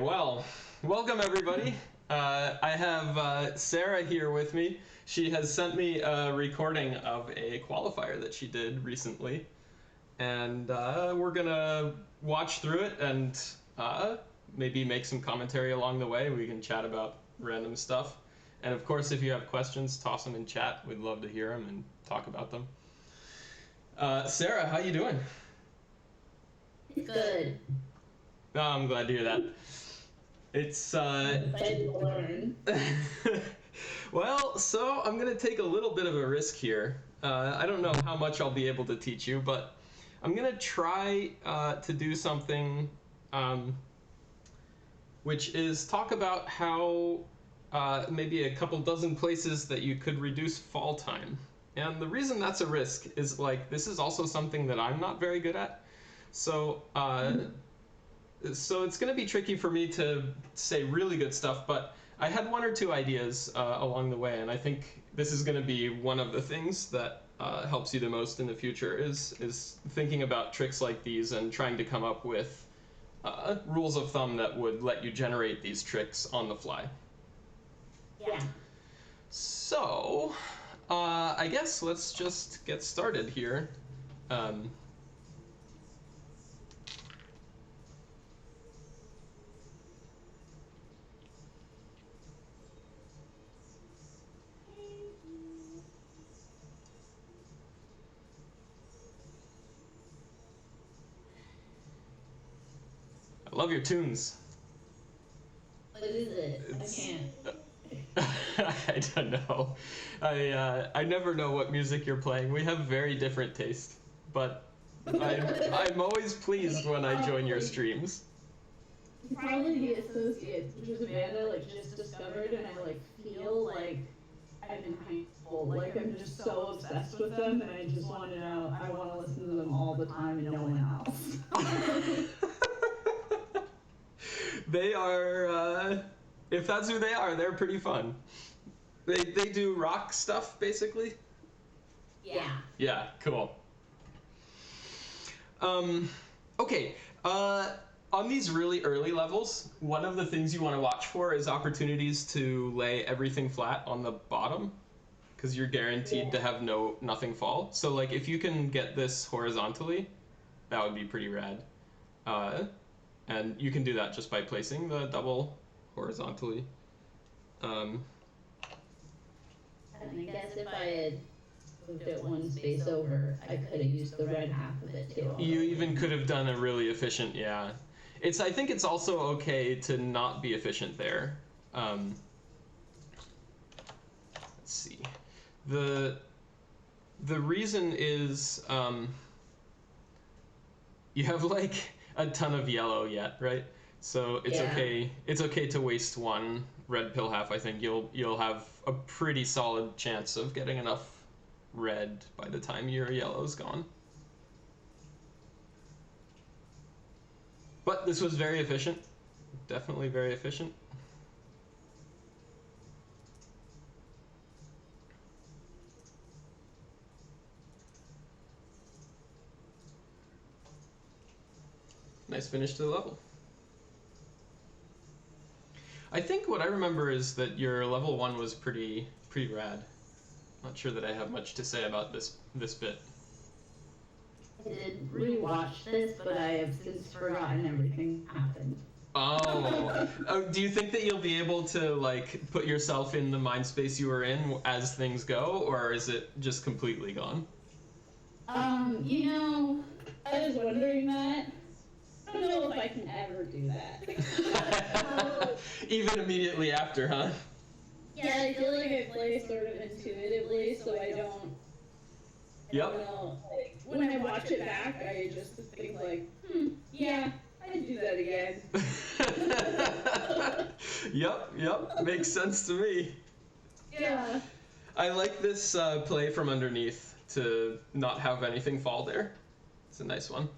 Well, welcome everybody. I have Sarah here with me. She has sent me a recording of a qualifier that she did recently, and we're gonna watch through it and maybe make some commentary along the way. We can chat about random stuff, and of course, if you have questions, toss them in chat. We'd love to hear them and talk about them. Sarah, how you doing? Good. Oh, I'm glad to hear that. It's Excited to learn. Well, so I'm gonna take a little bit of a risk here. I don't know how much I'll be able to teach you, but I'm gonna try to do something which is talk about how maybe a couple dozen places that you could reduce fall time. And the reason that's a risk is this is also something that I'm not very good at. So it's going to be tricky for me to say really good stuff, but I had one or two ideas along the way, and I think this is going to be one of the things that helps you the most in the future is thinking about tricks like these and trying to come up with rules of thumb that would let you generate these tricks on the fly. Yeah. So, I guess let's just get started here. I love your tunes. What is it? I can't. I don't know. I never know what music you're playing. We have very different taste, but I'm always pleased when I join your streams. Probably the Associates, which is a band I just discovered, and I feel like I'm in high school. I'm just so obsessed with them, and I just want to know. I want to listen to them all the time and no one else. They are, if that's who they are, they're pretty fun. They do rock stuff, basically? Yeah. Yeah, cool. Okay, on these really early levels, one of the things you want to watch for is opportunities to lay everything flat on the bottom, because you're guaranteed to have nothing fall. So if you can get this horizontally, that would be pretty rad. And you can do that just by placing the double horizontally. I guess if I had moved it one space over, I could have used the red half of it too. You even could have done a really efficient, yeah. I think it's also okay to not be efficient there. Let's see. The reason is you have a ton of yellow yet, right? So it's okay. It's okay to waste one red pill half. I think you'll have a pretty solid chance of getting enough red by the time your yellow's gone. But this was very efficient. Definitely very efficient. Nice finish to the level. I think what I remember is that your level 1 was pretty rad. Not sure that I have much to say about this bit. I did rewatch this, but I have since forgotten everything happened. Oh, do you think that you'll be able to put yourself in the mind space you were in as things go, or is it just completely gone? I was wondering that. I don't know if I can ever do that. Even immediately after, huh? Yeah, I feel like I play sort of intuitively, so I don't. Yep. Know, when I watch it back, I just think yeah, I'd do that again. Yep, makes sense to me. Yeah. I like this play from underneath to not have anything fall there. It's a nice one.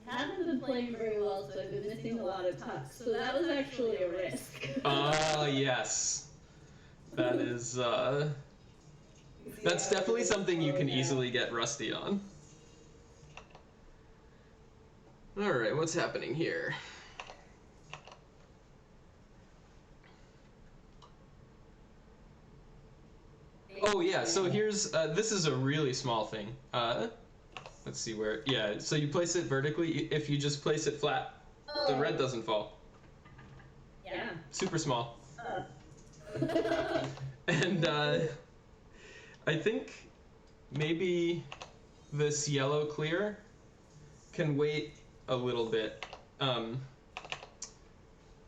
I haven't been playing very well, so I've been missing a lot of tucks, so that was actually a risk. Yes. That is, that's definitely something you can easily get rusty on. All right, what's happening here? Oh yeah, so here's, this is a really small thing. Let's see where, yeah, so you place it vertically. If you just place it flat, the red doesn't fall. Yeah. Super small. And I think maybe this yellow clear can wait a little bit.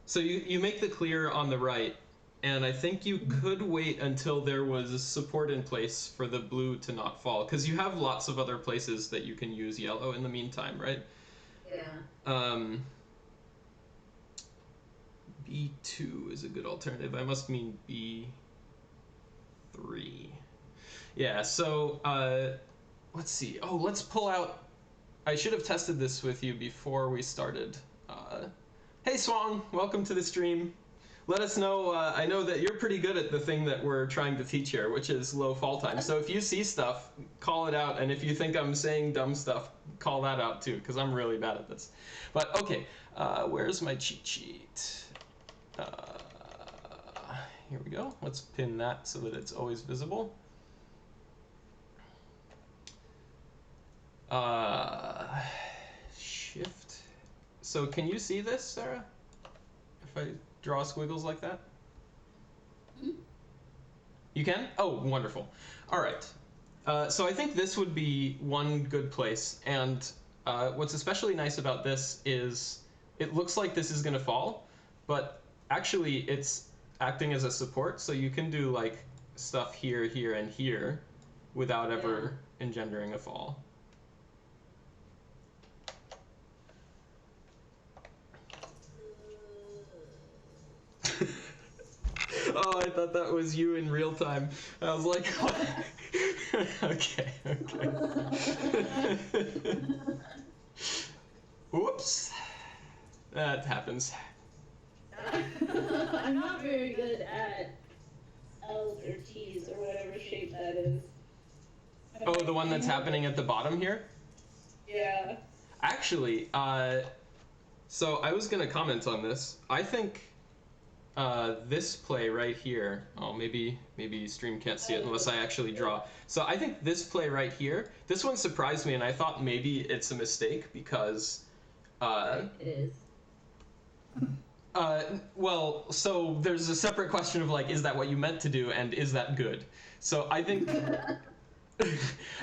So you make the clear on the right, and I think you could wait until there was support in place for the blue to not fall, because you have lots of other places that you can use yellow in the meantime, right? Yeah. B2 is a good alternative. I must mean B3. Yeah, so let's see. Oh, let's pull out. I should have tested this with you before we started. Hey Swang, welcome to the stream. Let us know. I know that you're pretty good at the thing that we're trying to teach here, which is low fall time. So if you see stuff, call it out. And if you think I'm saying dumb stuff, call that out too, because I'm really bad at this. But okay, where's my cheat sheet? Here we go. Let's pin that so that it's always visible. Shift. So can you see this, Sarah? If I draw squiggles like that? You can? Oh, wonderful. All right. So I think this would be one good place. And what's especially nice about this is it looks like this is going to fall, but actually it's acting as a support. So you can do like stuff here, here, and here without ever engendering a fall. Oh, I thought that was you in real time. I was like, what? Okay. Whoops. That happens. I'm not very good at L's or T's or whatever shape that is. Oh, the one that's happening at the bottom here? Yeah. Actually, so I was going to comment on this. I think this play right here, oh, maybe stream can't see it unless I actually draw. So I think this play right here, this one surprised me, and I thought maybe it's a mistake because... It is. Well, so there's a separate question of like, is that what you meant to do, and is that good? So I think...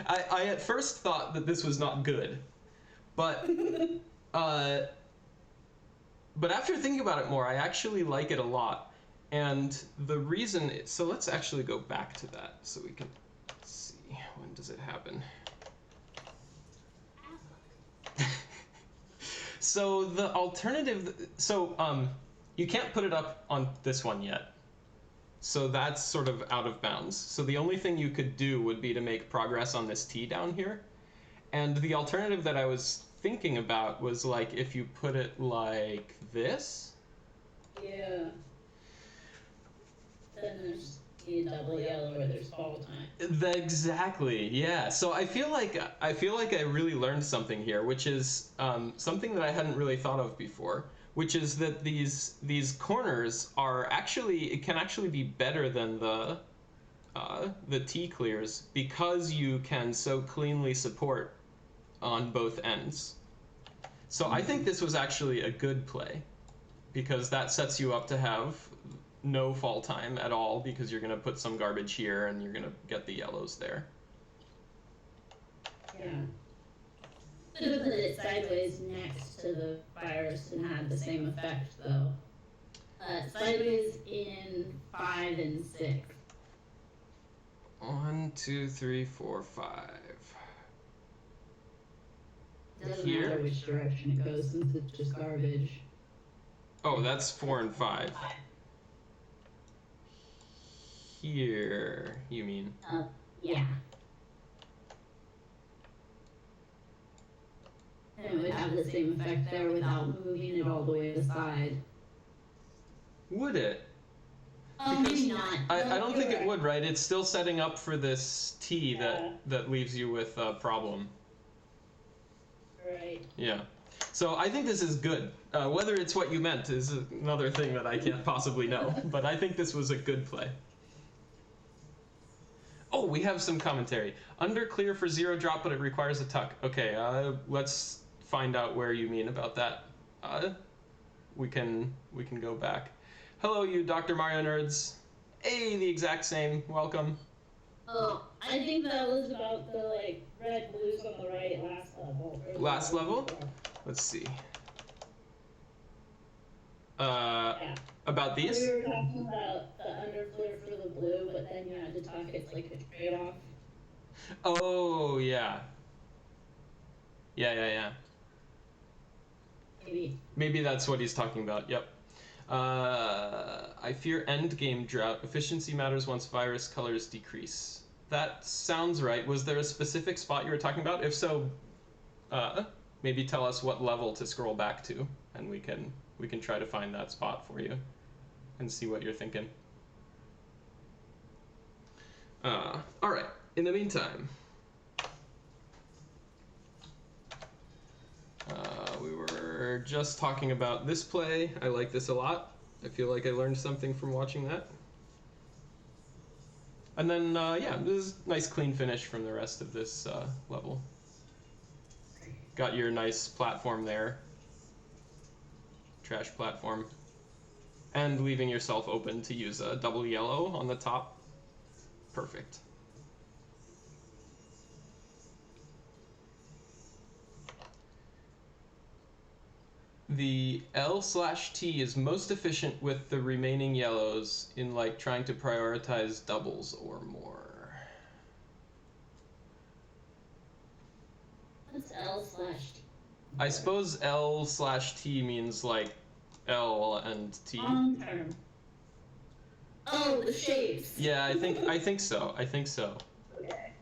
I at first thought that this was not good, but after thinking about it more, I actually like it a lot. And the reason, so let's actually go back to that so we can see, when does it happen? So the alternative, so you can't put it up on this one yet. So that's sort of out of bounds. So the only thing you could do would be to make progress on this T down here. And the alternative that I was thinking about was like if you put it like this. Yeah. Then there's a double yellow or there's fall time. Exactly, yeah. So I feel like I really learned something here, which is something that I hadn't really thought of before, which is that these corners are actually, it can actually be better than the T clears because you can so cleanly support on both ends. So I think this was actually a good play because that sets you up to have no fall time at all because you're going to put some garbage here and you're going to get the yellows there. Yeah. Should have put it sideways next to the virus and had the same effect though. Sideways in 5 and 6. 1, 2, 3, 4, 5. Doesn't Here? matter which direction it goes since it's just garbage. Oh, that's 4 and 5. Here, you mean? Yeah. And it would have the same effect there without moving it all the way to the side. Would it? Oh, maybe not. I don't think it would, right? It's still setting up for this T that leaves you with a problem. Right. Yeah. So I think this is good. Whether it's what you meant is another thing that I can't possibly know, but I think this was a good play. Oh, we have some commentary. Under clear for 0 drop, but it requires a tuck. Okay, let's find out where you mean about that. We can go back. Hello, you Dr. Mario nerds. Hey, the exact same. Welcome. Oh, I think that was about the like red blues on the right last level. Last level? Let's see. About these? We were talking about the underflare for the blue, but then you had to talk it's like a trade-off. Oh, yeah. Yeah. Maybe that's what he's talking about, yep. I fear endgame drought. Efficiency matters once virus colors decrease. That sounds right. Was there a specific spot you were talking about? If so, maybe tell us what level to scroll back to, and we can try to find that spot for you and see what you're thinking. All right. In the meantime, we were just talking about this play. I like this a lot. I feel like I learned something from watching that. And then, yeah, this is a nice clean finish from the rest of this level. Got your nice platform there. Trash platform. And leaving yourself open to use a double yellow on the top. Perfect. The L/T is most efficient with the remaining yellows in like trying to prioritize doubles or more. What's L/T? I suppose L/T means like L and T. Long term. Oh, the shapes. Yeah, I think so. Okay.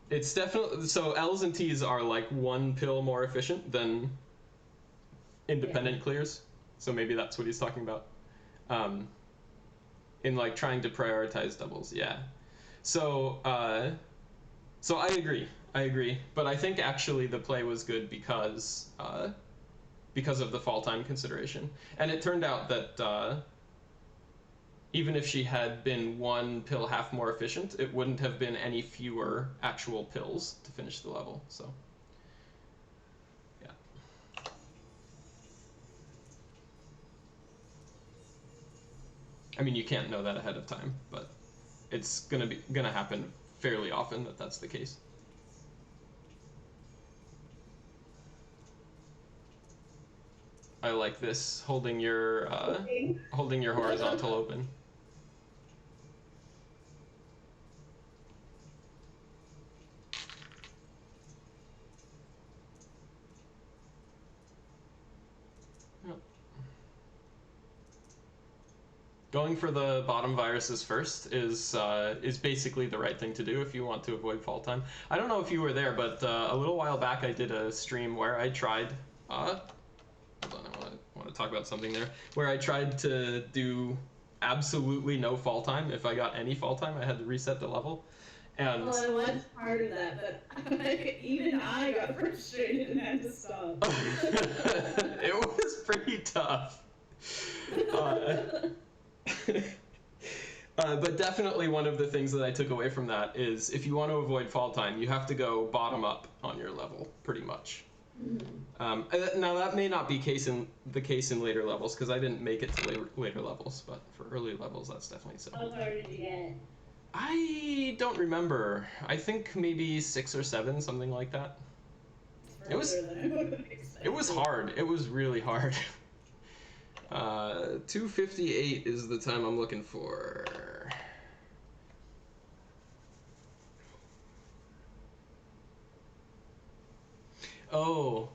It's definitely so L's and T's are like 1 pill more efficient than independent clears, so maybe that's what he's talking about. In like trying to prioritize doubles, yeah. So so I agree, but I think actually the play was good because of the fall time consideration, and it turned out that even if she had been 1 pill half more efficient, it wouldn't have been any fewer actual pills to finish the level. So. I mean, you can't know that ahead of time, but it's gonna happen fairly often that that's the case. I like this, holding your horizontal open. Going for the bottom viruses first is basically the right thing to do if you want to avoid fall time. I don't know if you were there, but a little while back I did a stream where I tried. Hold on, I want to talk about something there. Where I tried to do absolutely no fall time. If I got any fall time, I had to reset the level. And well, I was part of that, but even I got frustrated and had to stop. It was pretty tough. But definitely one of the things that I took away from that is if you want to avoid fall time, you have to go bottom up on your level, pretty much. Mm-hmm. Now that may not be the case in later levels, because I didn't make it to later levels, but for early levels, that's definitely so. How far did you get? I don't remember. I think maybe 6 or 7, something like that. It was hard. It was really hard. 2:58 is the time I'm looking for. Oh,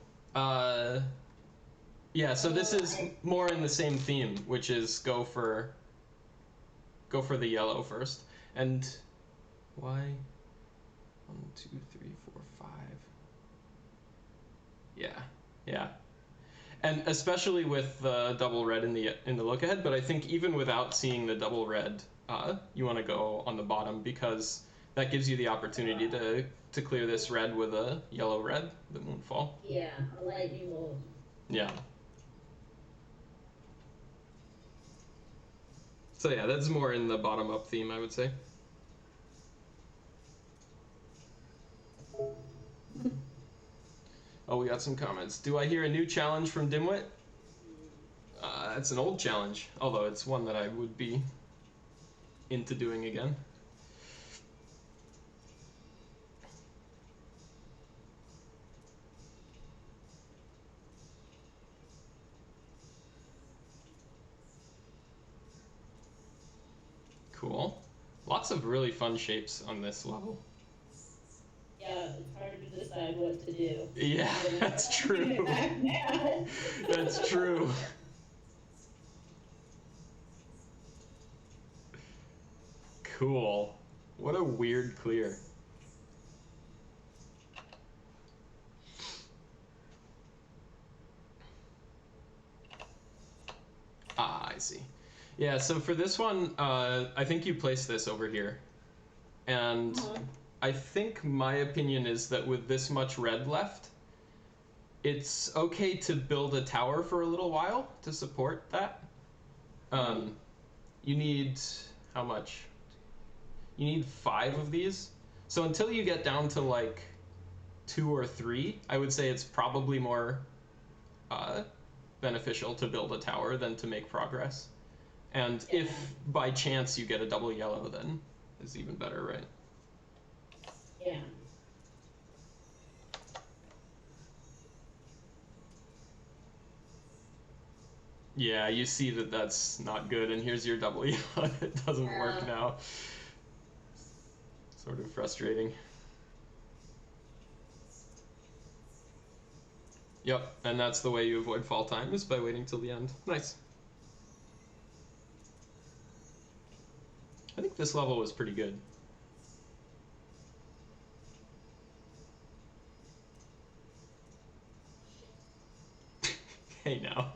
yeah, so this is more in the same theme, which is go for the yellow first. And why? 1, 2, 3, 4, 5. Yeah. And especially with the double red in the look ahead, but I think even without seeing the double red, you want to go on the bottom because that gives you the opportunity to clear this red with a yellow red that won't fall. Yeah, a lightning bolt. Yeah. So yeah, that's more in the bottom up theme, I would say. Oh, we got some comments. Do I hear a new challenge from Dimwit? It's an old challenge, although it's one that I would be into doing again. Cool. Lots of really fun shapes on this level. Yeah, it's hard to decide what to do. Yeah, that's true. That's true. Cool. What a weird clear. Ah, I see. Yeah, so for this one, I think you place this over here. And I think my opinion is that with this much red left, it's okay to build a tower for a little while to support that. You need, how much? You need 5 of these. So until you get down to like 2 or 3, I would say it's probably more beneficial to build a tower than to make progress. And if by chance you get a double yellow, then it's even better, right? Yeah. Yeah, you see that that's not good, and here's your double yellow. It doesn't work now. Sort of frustrating. Yep, and that's the way you avoid fall time, is by waiting till the end. Nice. I think this level was pretty good. Hey now.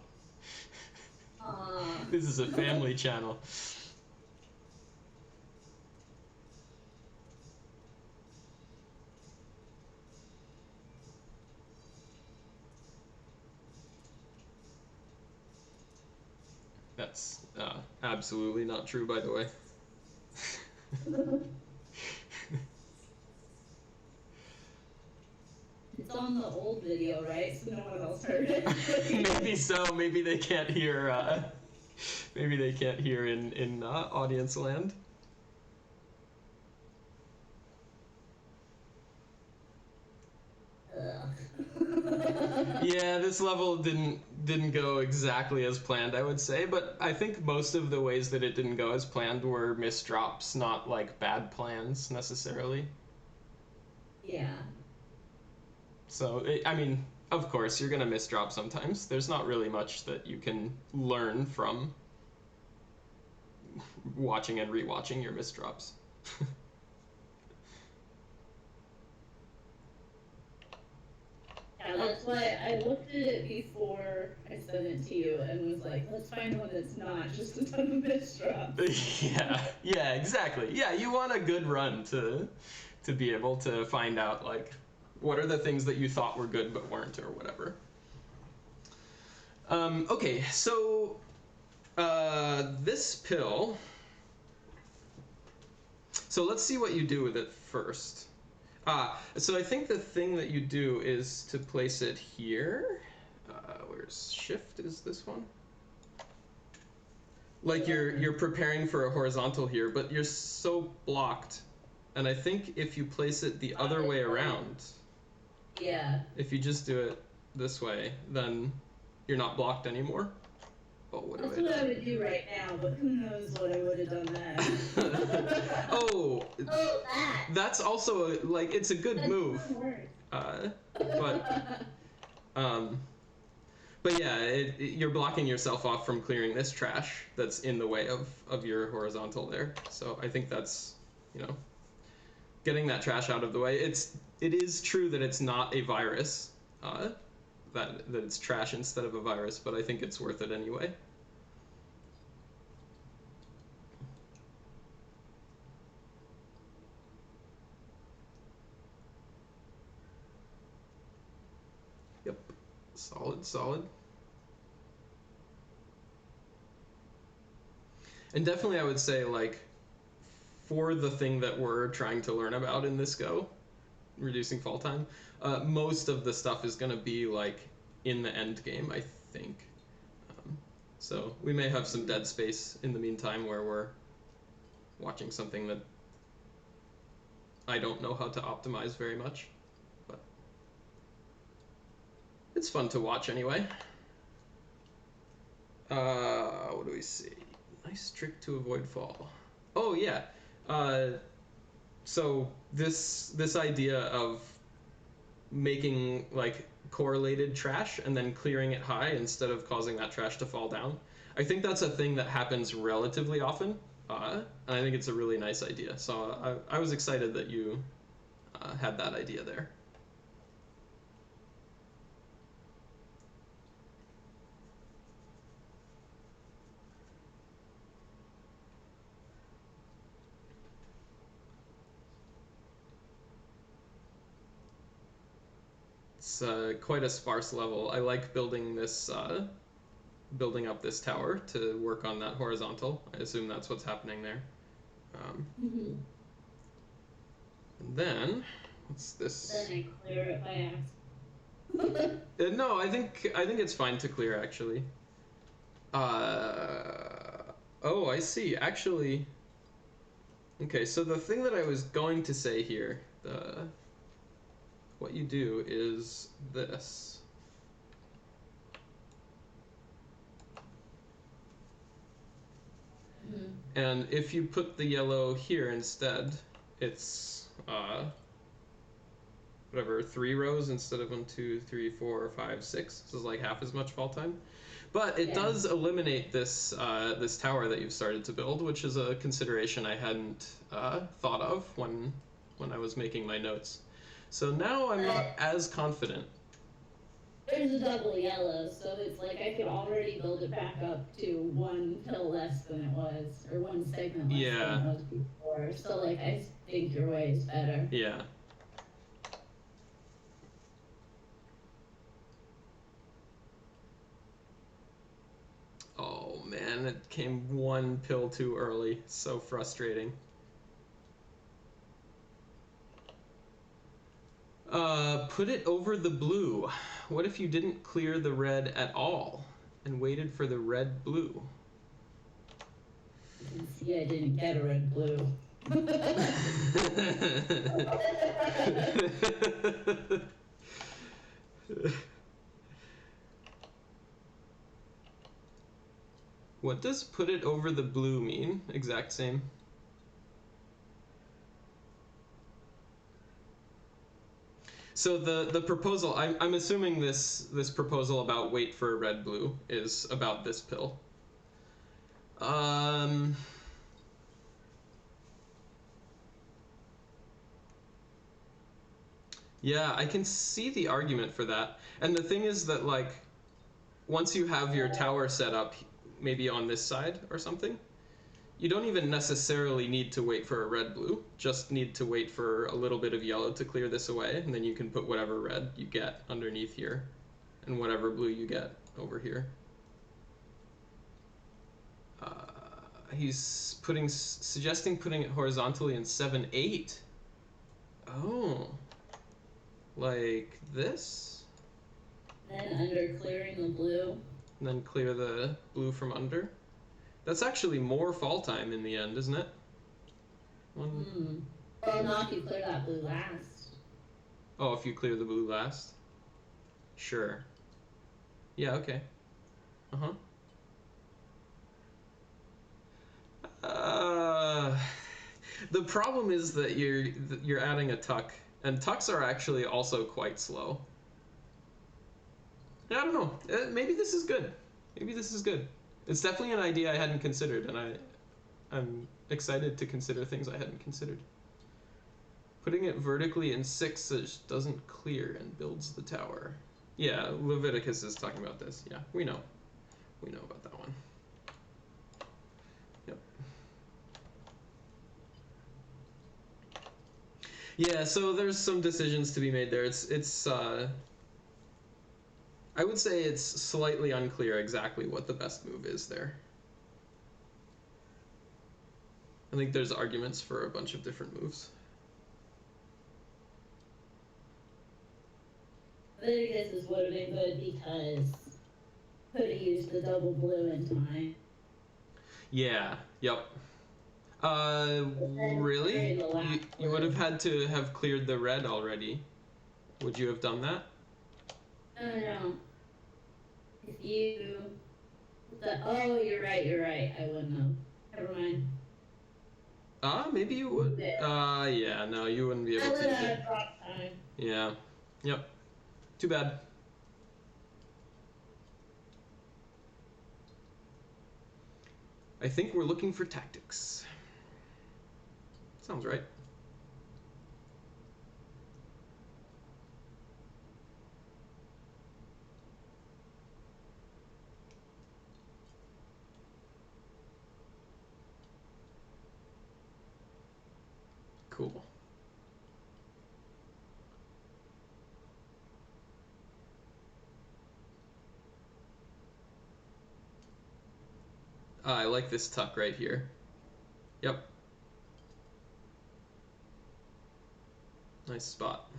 This is a family channel. That's absolutely not true, by the way. It's on the old video, right? So no one else heard it. Maybe so. Maybe they can't hear. Maybe they can't hear in audience land. Yeah, this level didn't go exactly as planned, I would say, but I think most of the ways that it didn't go as planned were misdrops, not like bad plans necessarily. Yeah. So, I mean, of course, you're gonna misdrop sometimes. There's not really much that you can learn from watching and rewatching your misdrops. Yeah, that's why I looked at it before I sent it to you and was like, let's find one that's not just a ton of misdrops. Yeah, exactly. Yeah, you want a good run to be able to find out, like, what are the things that you thought were good but weren't, or whatever. Okay, so this pill. So let's see what you do with it first. So I think the thing that you do is to place it here. Where's shift? Is this one? Like you're preparing for a horizontal here, but you're so blocked. And I think if you place it the other way around, yeah. If you just do it this way, then you're not blocked anymore. But what That's what I would do right now, but who knows what I would have done then. Oh, that's also like it's a good move. But yeah, you're blocking yourself off from clearing this trash that's in the way of your horizontal there. So I think that's, getting that trash out of the way. It is true that it's not a virus, that it's trash instead of a virus, but I think it's worth it anyway. Solid, solid. And definitely I would say, like, for the thing that we're trying to learn about in this go, reducing fall time, most of the stuff is going to be, like, in the end game, I think. So we may have some dead space in the meantime where we're watching something that I don't know how to optimize very much, but it's fun to watch anyway. What do we see? Nice trick to avoid fall. Oh yeah. So this idea of making like correlated trash and then clearing it high instead of causing that trash to fall down, I think that's a thing that happens relatively often, and I think it's a really nice idea. So I was excited that you had that idea there. It's quite a sparse level. I like building this, building up this tower to work on that horizontal. I assume that's what's happening there. And then, what's this? Then I clear it by accident. No, I think it's fine to clear actually. Oh, I see. Actually, okay. So the thing that I was going to say here, what you do is this. And if you put the yellow here instead, it's whatever, 3 rows instead of 1, 2, 3, 4, 5, 6. So it's like half as much fall time. But it does eliminate this this tower that you've started to build, which is a consideration I hadn't thought of when I was making my notes. So now I'm not as confident. There's a double yellow, so it's like I could already build it back up to 1 pill less than it was, or 1 segment less than it was before. So like I think your way is better. Yeah. Oh man, it came 1 pill too early. So frustrating. Put it over the blue. What if you didn't clear the red at all and waited for the red blue? You can see I didn't get a red blue. What does put it over the blue mean? Exact same. So the proposal, I'm assuming this proposal about wait for a red blue is about this pill. Yeah, I can see the argument for that. And the thing is that, like, once you have your tower set up, maybe on this side or something, you don't even necessarily need to wait for a red blue, just need to wait for a little bit of yellow to clear this away, and then you can put whatever red you get underneath here, and whatever blue you get over here. He's suggesting putting it horizontally in 7/8. Oh, like this? Then under clearing the blue. And then clear the blue from under. That's actually more fall time in the end, isn't it? Well, not if you clear that blue last. Oh, if you clear the blue last? Sure. Yeah, okay. The problem is that you're adding a tuck, and tucks are actually also quite slow. I don't know. Maybe this is good. Maybe this is good. It's definitely an idea I hadn't considered, and I'm excited to consider things I hadn't considered. Putting it vertically in 6 doesn't clear and builds the tower. Yeah, Leviticus is talking about this. Yeah, we know. We know about that one. Yep. Yeah, so there's some decisions to be made there. It's I would say it's slightly unclear exactly what the best move is there. I think there's arguments for a bunch of different moves. I think this is would have been good because could have used the double blue in time. Yeah, yep. Really? You would have had to have cleared the red already. Would you have done that? No. If you... Oh, you're right. I wouldn't have. Never mind. Maybe you would. Yeah, no, you wouldn't be able to use it. Drop time. Yeah. Yep. Too bad. I think we're looking for tactics. Sounds right. Cool. I like this tuck right here. Yep. Nice spot.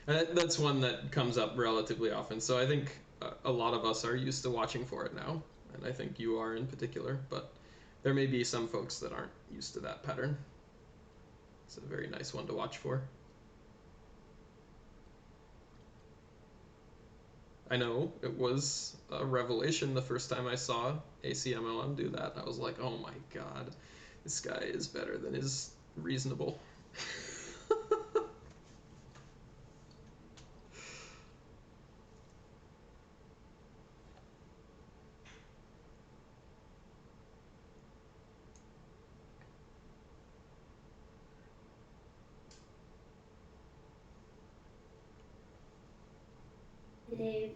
That's one that comes up relatively often, so I think a lot of us are used to watching for it now, and I think you are in particular, but there may be some folks that aren't used to that pattern. It's a very nice one to watch for. I know it was a revelation the first time I saw ACMLM do that. I was like, oh my god, this guy is better than is reasonable. Dave.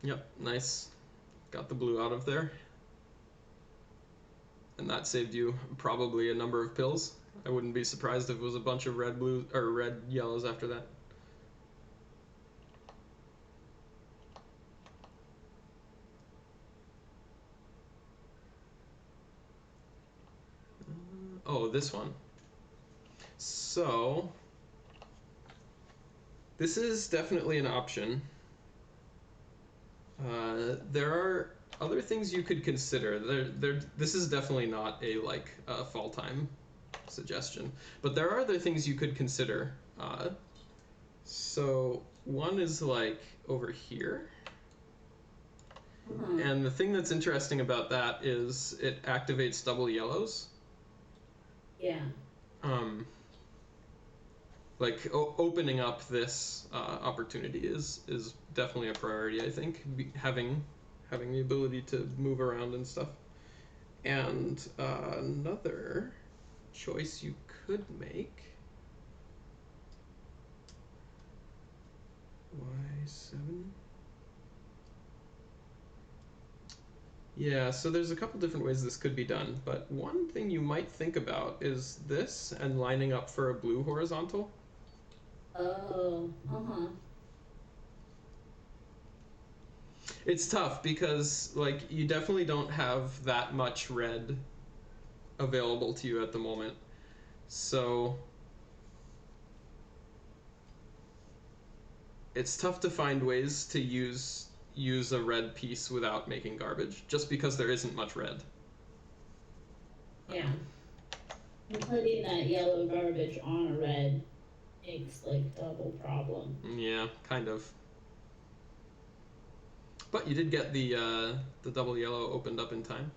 Yep, nice. Got the blue out of there. And that saved you probably a number of pills. I wouldn't be surprised if it was a bunch of red blue or red yellows after that. Oh, this one. So this is definitely an option. There are other things you could consider. This is definitely not a fall time suggestion, but there are other things you could consider. So one is like over here. And the thing that's interesting about that is it activates double yellows. Yeah. Opening up this opportunity is definitely a priority. I think having the ability to move around and stuff. And another choice you could make. Y7. Yeah, so there's a couple different ways this could be done, but one thing you might think about is this and lining up for a blue horizontal. Oh, It's tough because you definitely don't have that much red available to you at the moment. So it's tough to find ways to use a red piece without making garbage, just because there isn't much red. Yeah. And putting that yellow garbage on a red makes double problem. Yeah, kind of. But you did get the double yellow opened up in time,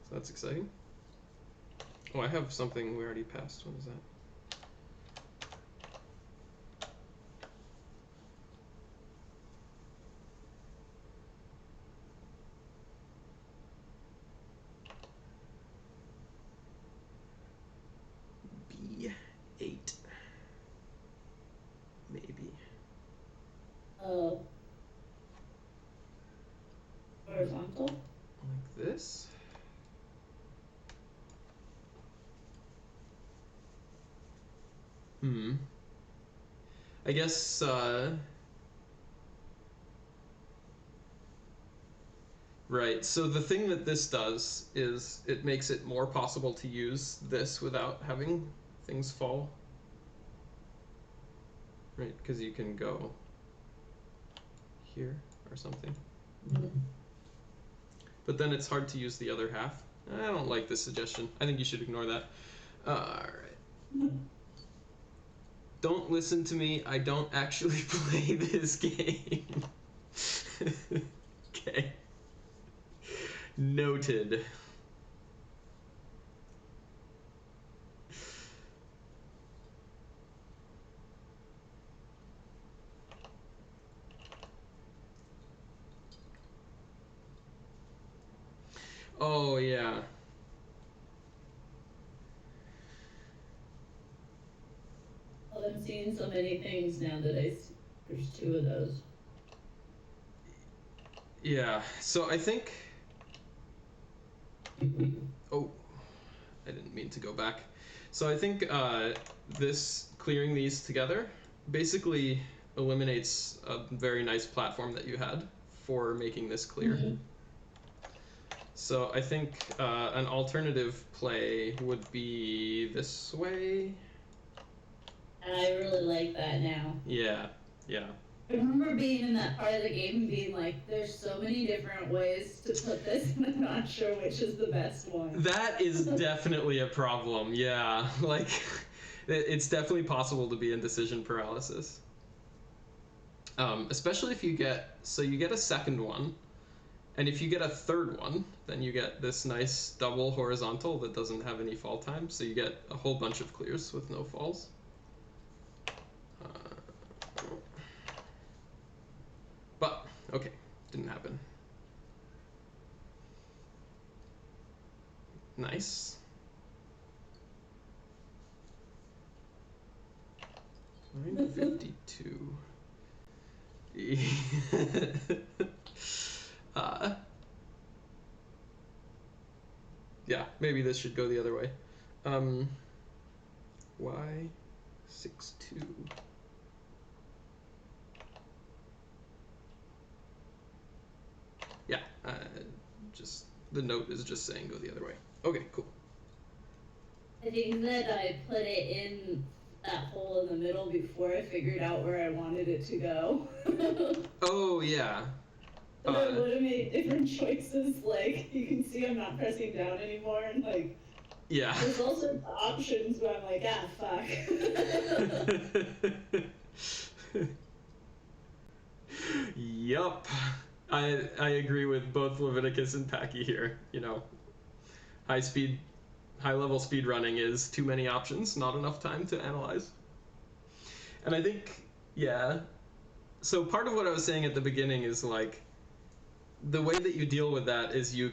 so that's exciting. Oh, I have something we already passed. What is that? B8. Maybe. Oh. Horizontal? Like this. I guess, right, so the thing that this does is it makes it more possible to use this without having things fall. Right, because you can go here or something. But then it's hard to use the other half. I don't like this suggestion. I think you should ignore that. Alright. Don't listen to me. I don't actually play this game. Okay. Noted. Oh, yeah. Well, I'm seeing so many things now that there's two of those. Yeah, so I think... Oh, I didn't mean to go back. So I think this, clearing these together, basically eliminates a very nice platform that you had for making this clear. So I think an alternative play would be this way. I really like that now. Yeah, yeah. I remember being in that part of the game and being like, there's so many different ways to put this, and I'm not sure which is the best one. That is definitely a problem, yeah. Like, it's definitely possible to be in decision paralysis. Especially if you get, so you get a second one, and if you get a third one, then you get this nice double horizontal that doesn't have any fall time, so you get a whole bunch of clears with no falls. But, okay, didn't happen. Nice. 952. Yeah, maybe this should go the other way. Y62. Yeah, just the note is just saying go the other way. Okay, cool. I think that I put it in that hole in the middle before I figured out where I wanted it to go. Oh, yeah. But I would have made different choices. Like, you can see I'm not pressing down anymore, and like, yeah. There's also options, but I'm like, fuck. Yup. I agree with both Leviticus and Packy here. You know, high level speed running is too many options, not enough time to analyze. And I think, yeah. So part of what I was saying at the beginning is like, the way that you deal with that is you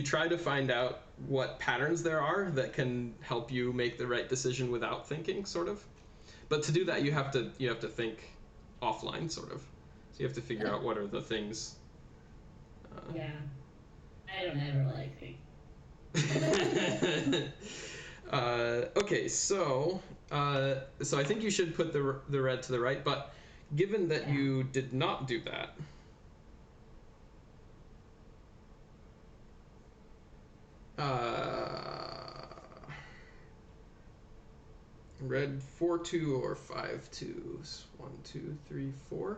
try to find out what patterns there are that can help you make the right decision without thinking, sort of. But to do that, you have to think offline, sort of. So you have to figure out what are the things. Yeah, I don't ever like thinking. Okay, so I think you should put the red to the right, but given that you did not do that. Red 4-2 or 5-2. 1, 2, 3, 4.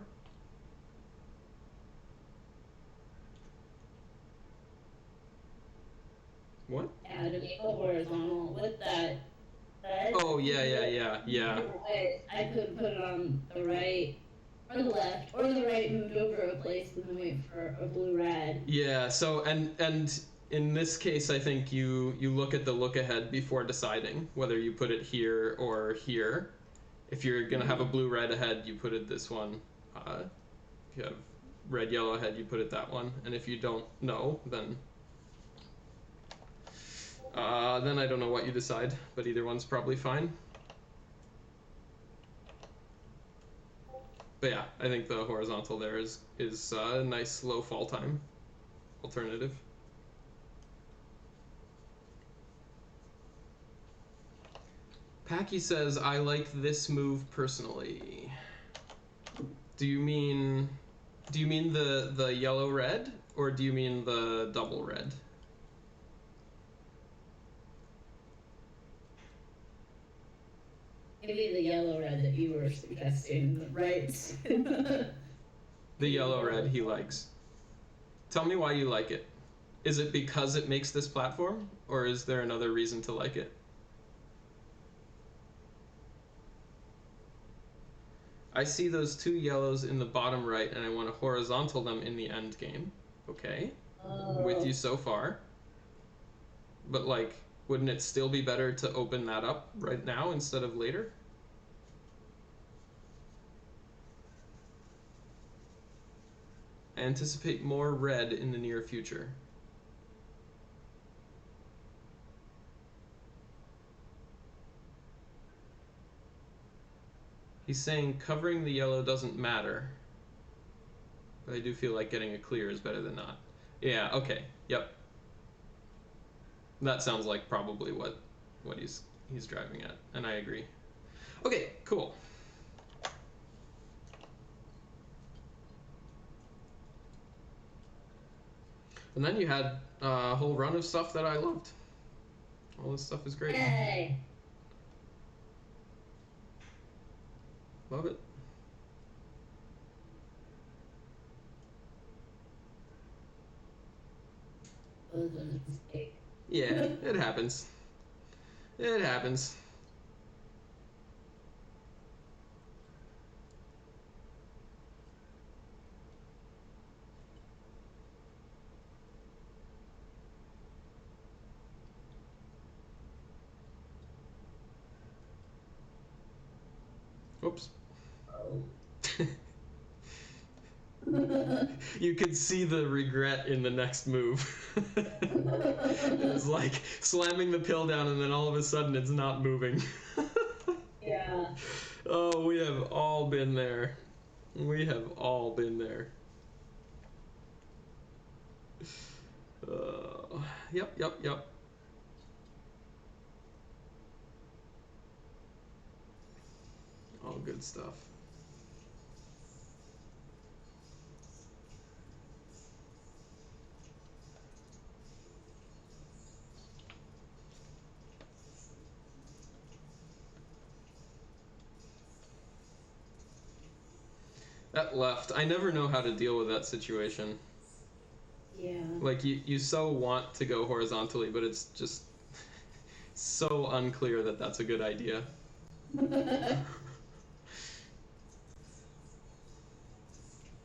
What? Yeah, to make a horizontal with that. Oh yeah. I could put it on the right or the left, or the right moved over a place and then wait for a blue-red. Yeah. So and in this case, I think you look at the look ahead before deciding whether you put it here or here. If you're gonna have a blue-red ahead, you put it this one. If you have red-yellow ahead, you put it that one. And if you don't know, then I don't know what you decide, but either one's probably fine. But yeah, I think the horizontal there is a nice low fall time alternative. Packy says, I like this move personally. Do you mean the yellow red, or do you mean the double red? Maybe the yellow red that you were suggesting, right? The yellow red he likes. Tell me why you like it. Is it because it makes this platform, or is there another reason to like it? I see those two yellows in the bottom right, and I want to horizontal them in the end game. Okay. With you so far. But, like, wouldn't it still be better to open that up right now instead of later? I anticipate more red in the near future. He's saying covering the yellow doesn't matter, but I do feel like getting a clear is better than not. Yeah, okay, yep. That sounds like probably what he's driving at, and I agree. Okay, cool. And then you had a whole run of stuff that I loved. All this stuff is great. Yay! Love it. Yeah, it happens. It happens. Oops. You could see the regret in the next move. It's like slamming the pill down and then all of a sudden it's not moving. Yeah. Oh, we have all been there. We have all been there. Yep. All good stuff. That left, I never know how to deal with that situation. Yeah. Like, you so want to go horizontally, but it's just so unclear that that's a good idea.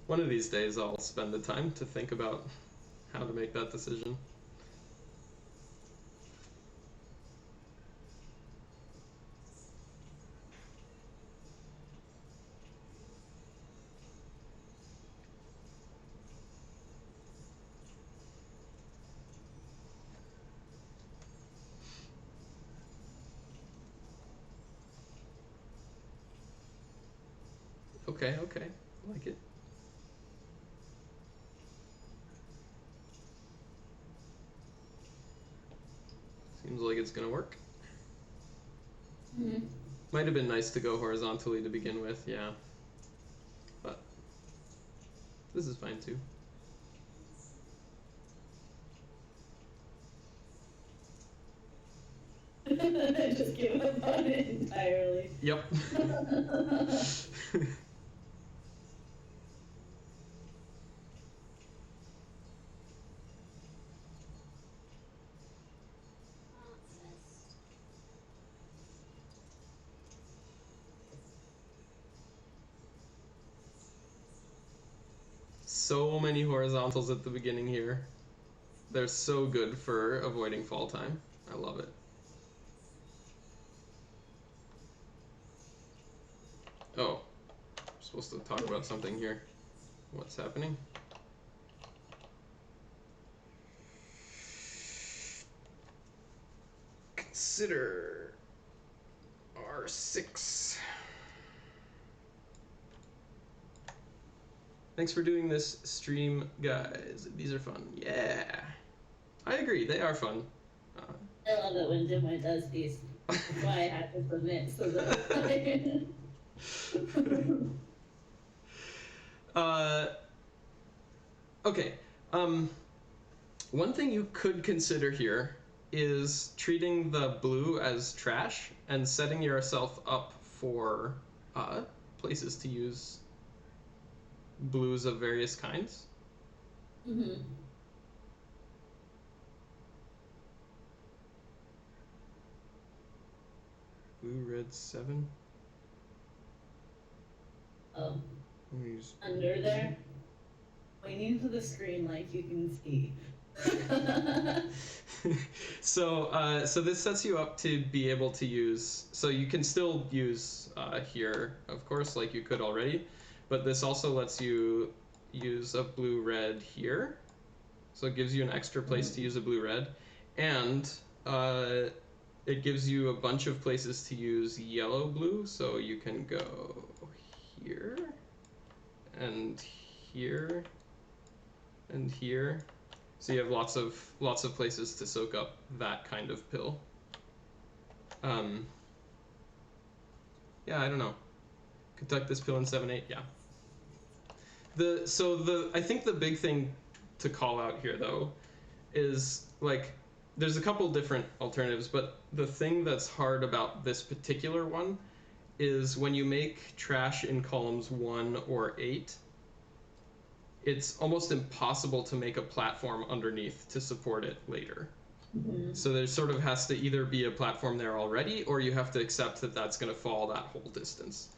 One of these days I'll spend the time to think about how to make that decision. Okay, I like it. Seems like it's gonna work. Mm-hmm. Might have been nice to go horizontally to begin with, yeah. But this is fine too. I just gave up on it entirely. Yep. So many horizontals at the beginning here. They're so good for avoiding fall time. I love it. Oh, I'm supposed to talk about something here. What's happening? Consider R6. Thanks for doing this stream, guys. These are fun. Yeah. I agree, they are fun. I love it when Dimwit does these. That's why I had to submit so that Okay. One thing you could consider here is treating the blue as trash and setting yourself up for places to use blues of various kinds. Mm-hmm. Blue, red, 7. Oh. Under there? Pointing to the screen like you can see. So this sets you up to be able to use, so you can still use here, of course, like you could already, but this also lets you use a blue-red here. So it gives you an extra place to use a blue-red, and it gives you a bunch of places to use yellow-blue, so you can go here, and here, and here. So you have lots of places to soak up that kind of pill. Yeah, I don't know. Conduct this pill in 7/8. Yeah. I think the big thing to call out here though is like there's a couple different alternatives, but the thing that's hard about this particular one is when you make trash in columns 1 or 8, it's almost impossible to make a platform underneath to support it later. Mm-hmm. So there sort of has to either be a platform there already, or you have to accept that that's going to fall that whole distance.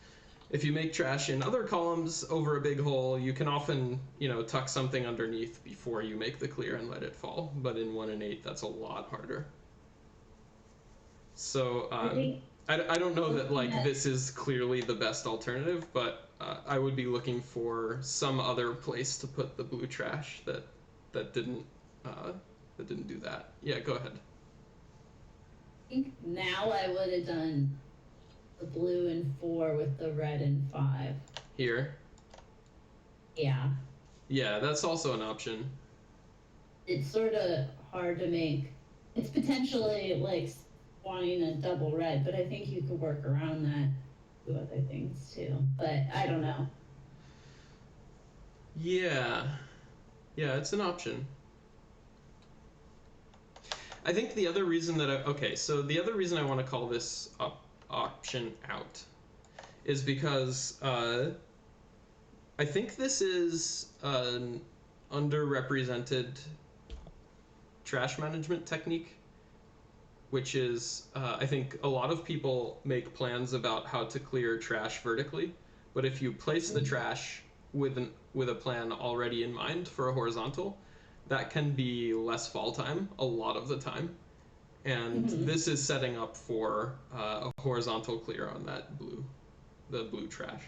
If you make trash in other columns over a big hole, you can often, tuck something underneath before you make the clear and let it fall. But in 1 and 8, that's a lot harder. So I don't know that this is clearly the best alternative, but I would be looking for some other place to put the blue trash that didn't do that. Yeah, go ahead. I think now I would have done the blue in 4 with the red in 5. Here? Yeah. Yeah, that's also an option. It's sort of hard to make. It's potentially like wanting a double red, but I think you could work around that with other things too. But I don't know. Yeah, it's an option. I think the other reason that the other reason I want to call this option out is because I think this is an underrepresented trash management technique, which is I think a lot of people make plans about how to clear trash vertically, but if you place the trash with a plan already in mind for a horizontal, that can be less fall time a lot of the time, and this is setting up for a horizontal clear on the blue trash.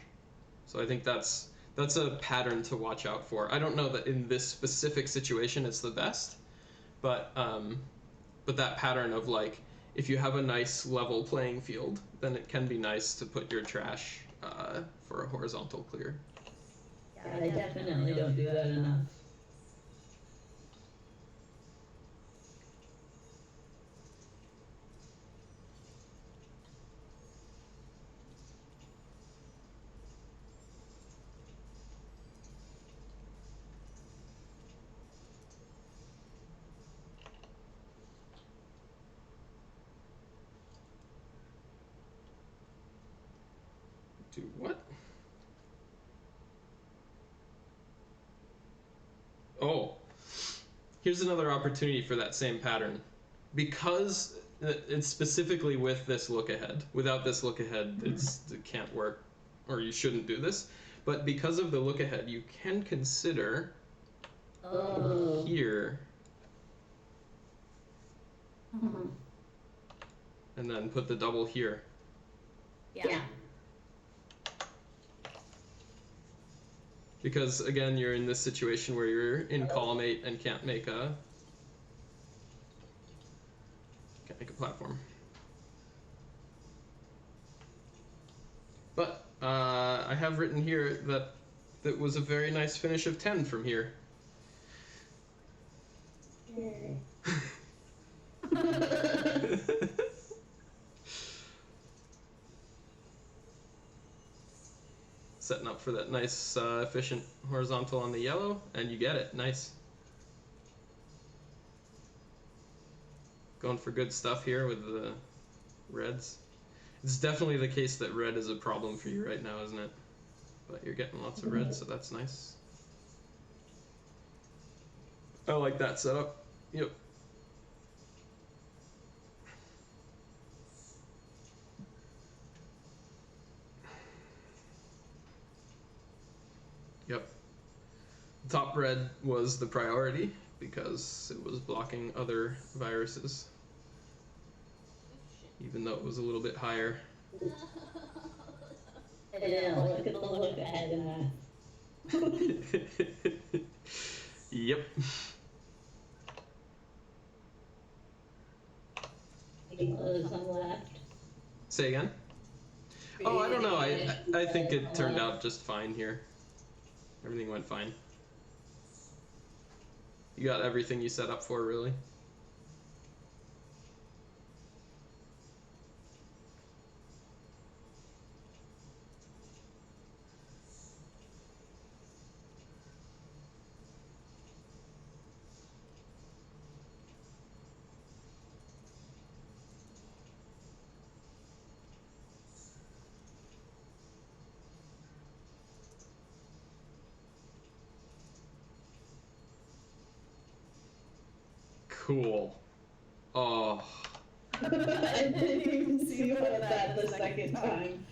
So I think that's a pattern to watch out for. I don't know that in this specific situation it's the best, but that pattern of if you have a nice level playing field, then it can be nice to put your trash for a horizontal clear. Yeah, I definitely don't do that enough. Do what? Oh, here's another opportunity for that same pattern. Because it's specifically with this look ahead. Without this look ahead, it can't work, or you shouldn't do this. But because of the look ahead, you can consider here, and then put the double here. Yeah. Because again, you're in this situation where you're in column 8 and can't make a platform. But I have written here that was a very nice finish of 10 from here. Setting up for that nice, efficient horizontal on the yellow, and you get it. Nice. Going for good stuff here with the reds. It's definitely the case that red is a problem for you right now, isn't it? But you're getting lots of red, so that's nice. I like that setup. Yep. Yep. Top red was the priority because it was blocking other viruses, even though it was a little bit higher. I know, look at the look ahead in that. Yep. Close on left. Say again? Oh, I don't know. I think it turned out just fine here. Everything went fine. You got everything you set up for, really? Cool. Oh. I didn't even see that the second time.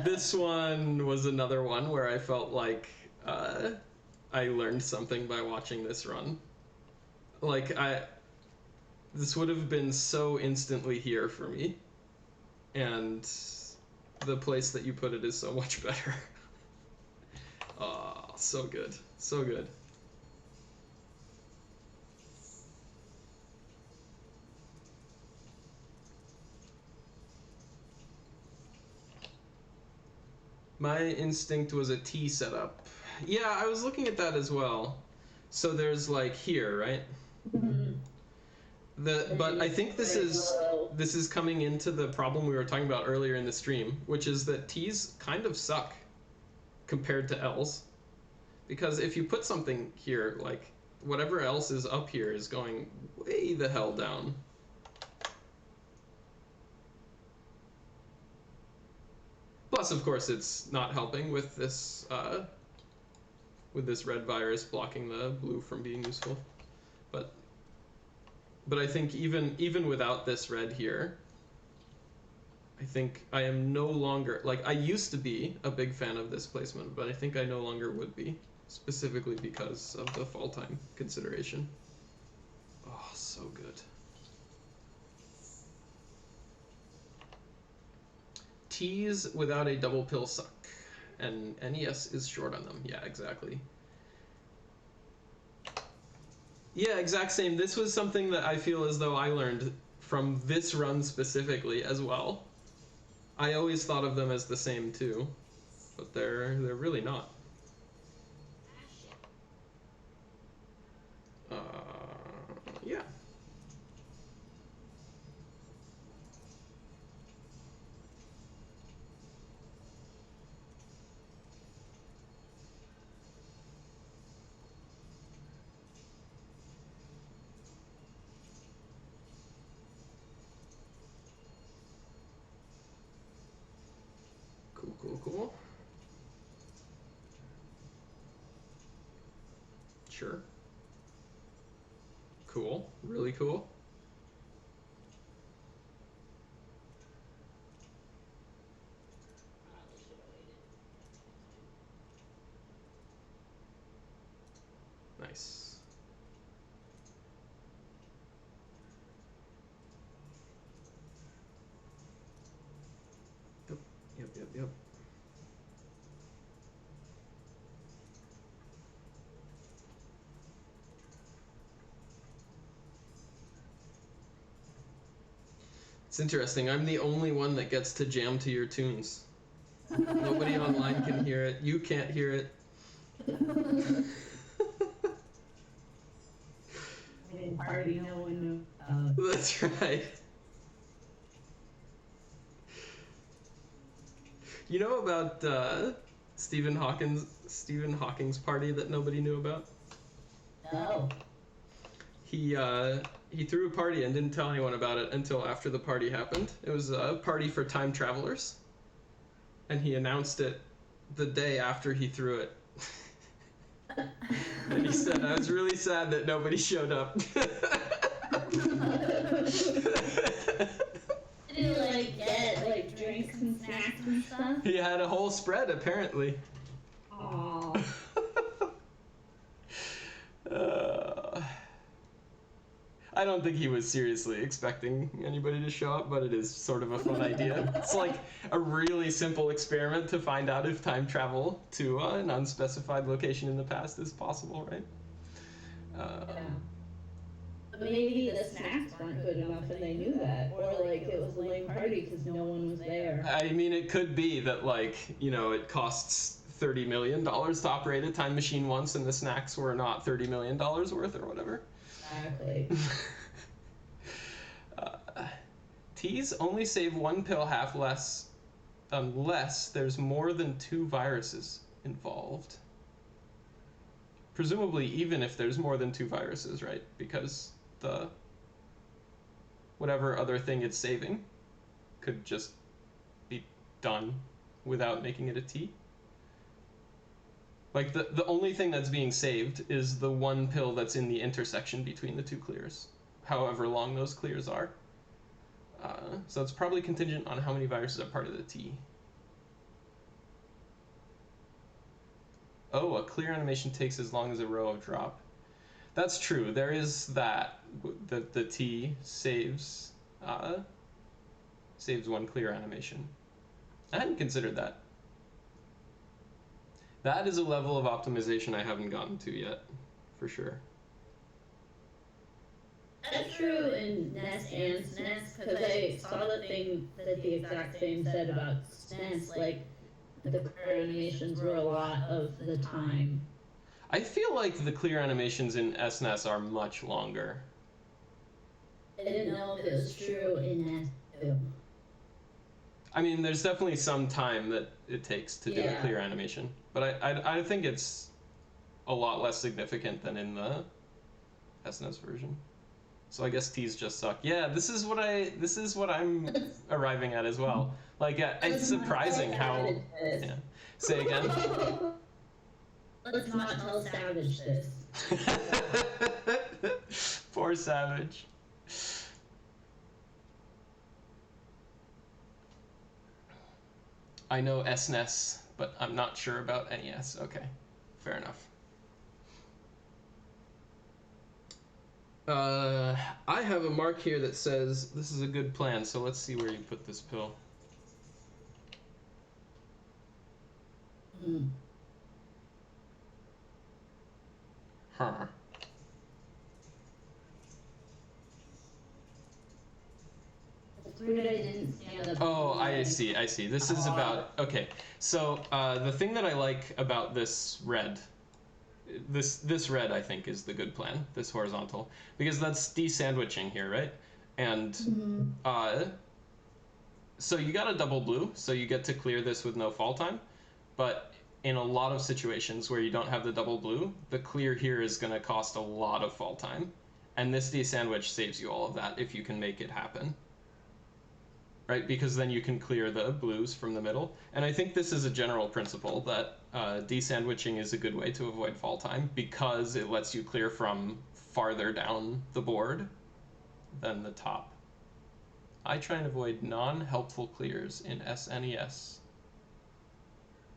This one was another one where I felt like I learned something by watching this run. Like, this would have been so instantly here for me, and the place that you put it is so much better. Oh, so good. So good. My instinct was a T setup. Yeah, I was looking at that as well. So there's like here, right? But I think this is coming into the problem we were talking about earlier in the stream, which is that T's kind of suck compared to L's. Because if you put something here, like whatever else is up here is going way the hell down. Plus, of course, it's not helping with this red virus blocking the blue from being useful. But I think even without this red here, I think I am no longer, like, I used to be a big fan of this placement, but I think I no longer would be, specifically because of the fall time consideration. Oh, so good. T's without a double pill suck, and NES is short on them. Yeah, exactly. Yeah, exact same. This was something that I feel as though I learned from this run specifically as well. I always thought of them as the same too, but they're really not. Yeah. Cool. Sure. Cool. Really cool. Nice. Yep. It's interesting. I'm the only one that gets to jam to your tunes. Nobody online can hear it. You can't hear it. I didn't party, no one knew. That's right. You know about Stephen Hawking's party that nobody knew about? No. He threw a party and didn't tell anyone about it until after the party happened. It was a party for time travelers, and he announced it the day after he threw it. And he said, "I was really sad that nobody showed up." Did he like get like drinks and snacks and stuff? He had a whole spread apparently. Aww. I don't think he was seriously expecting anybody to show up, but it is sort of a fun idea. It's like a really simple experiment to find out if time travel to an unspecified location in the past is possible, right? Yeah. But maybe the snacks weren't good enough and they knew that. Or like it was a lame party because no one was there. I mean, it could be that, like, you know, it costs $30 million to operate a time machine once and the snacks were not $30 million worth or whatever. Exactly. Teas only save one pill half less unless there's more than 2 viruses involved. Presumably even if there's more than 2 viruses, right? Because the whatever other thing it's saving could just be done without making it a tea. Like, the only thing that's being saved is the one pill that's in the intersection between the 2 clears, however long those clears are. So it's probably contingent on how many viruses are part of the tea. Oh, a clear animation takes as long as a row of drop. That's true. There is that. The tea saves one clear animation. I hadn't considered that. That is a level of optimization I haven't gotten to yet, for sure. That's true in NES and SNES, because I saw the thing that the exact same said about SNES, like, the clear animations were a lot of the time. I feel like the clear animations in SNES are much longer. I didn't know if it was true in NES too. I mean, there's definitely some time that it takes to do a clear animation, but I think it's a lot less significant than in the SNES version. So I guess T's just suck. Yeah, this is what I'm arriving at as well. Like, it's surprising how. Yeah. Say again. Let's not tell Savage this. Poor Savage. I know SNES, but I'm not sure about NES. Okay, fair enough. I have a mark here that says this is a good plan, so let's see where you put this pill. Huh. It's weird I didn't stand up. Oh, I see. This is about, okay. So, the thing that I like about this red, this red I think is the good plan, this horizontal, because that's de-sandwiching here, right? And, so you got a double blue, so you get to clear this with no fall time, but in a lot of situations where you don't have the double blue, the clear here is going to cost a lot of fall time, and this de-sandwich saves you all of that if you can make it happen. Right, because then you can clear the blues from the middle. And I think this is a general principle that de-sandwiching is a good way to avoid fall time because it lets you clear from farther down the board than the top. I try and avoid non-helpful clears in SNES.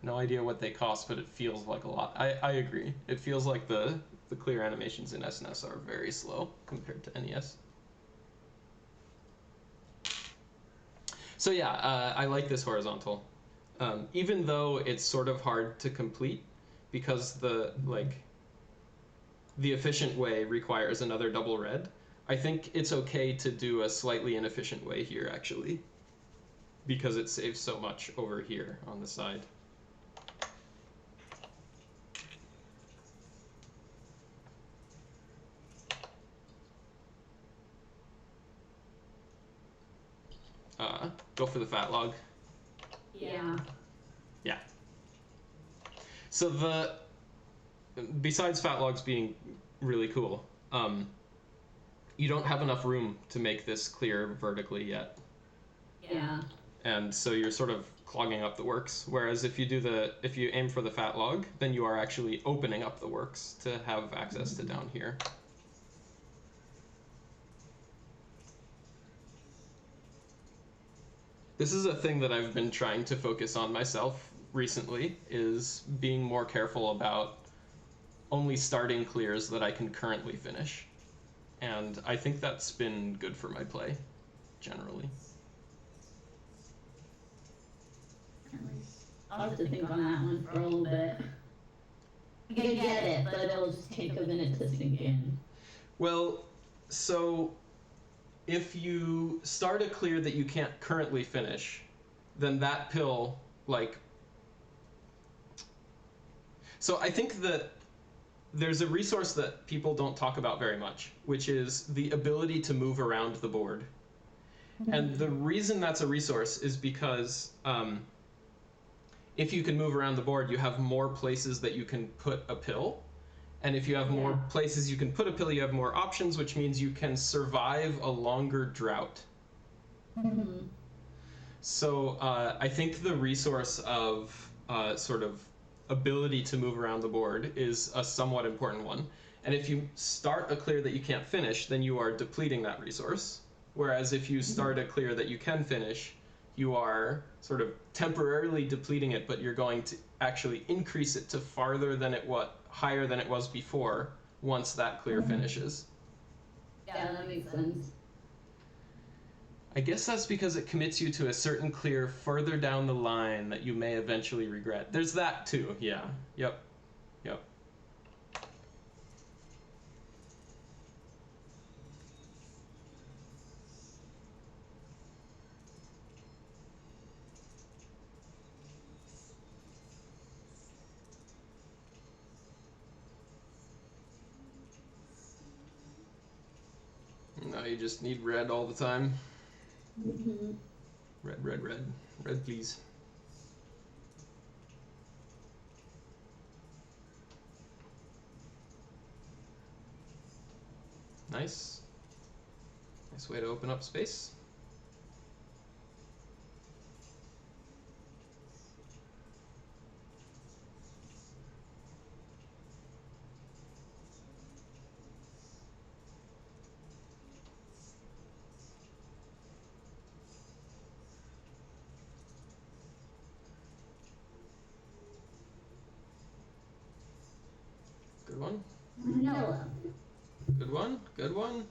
No idea what they cost, but it feels like a lot. I agree. It feels like the clear animations in SNES are very slow compared to NES. So yeah, I like this horizontal, even though it's sort of hard to complete because the efficient way requires another double red. I think it's okay to do a slightly inefficient way here actually, because it saves so much over here on the side. Go for the fat log. Yeah. Yeah. So besides fat logs being really cool, you don't have enough room to make this clear vertically yet. Yeah. And so you're sort of clogging up the works. Whereas if you aim for the fat log, then you are actually opening up the works to have access to down here. This is a thing that I've been trying to focus on myself recently, is being more careful about only starting clears that I can currently finish. And I think that's been good for my play, generally. I'll have to think on that one for a little bit. I get it, but it'll just take a minute to sink in. Well, so if you start a clear that you can't currently finish, then that pill, like... So I think that there's a resource that people don't talk about very much, which is the ability to move around the board. And the reason that's a resource is because if you can move around the board, you have more places that you can put a pill. And if you have more places you can put a pill, you have more options, which means you can survive a longer drought. So I think the resource of sort of ability to move around the board is a somewhat important one. And if you start a clear that you can't finish, then you are depleting that resource. Whereas if you start a clear that you can finish, you are sort of temporarily depleting it, but you're going to actually increase it to higher than it was before once that clear finishes. Yeah, that makes sense. I guess that's because it commits you to a certain clear further down the line that you may eventually regret. There's that too, yeah. Yep. No, you just need red all the time. Red, red, red. Red, please. Nice. Nice way to open up space. Good one. Vanilla. Good one. Good one.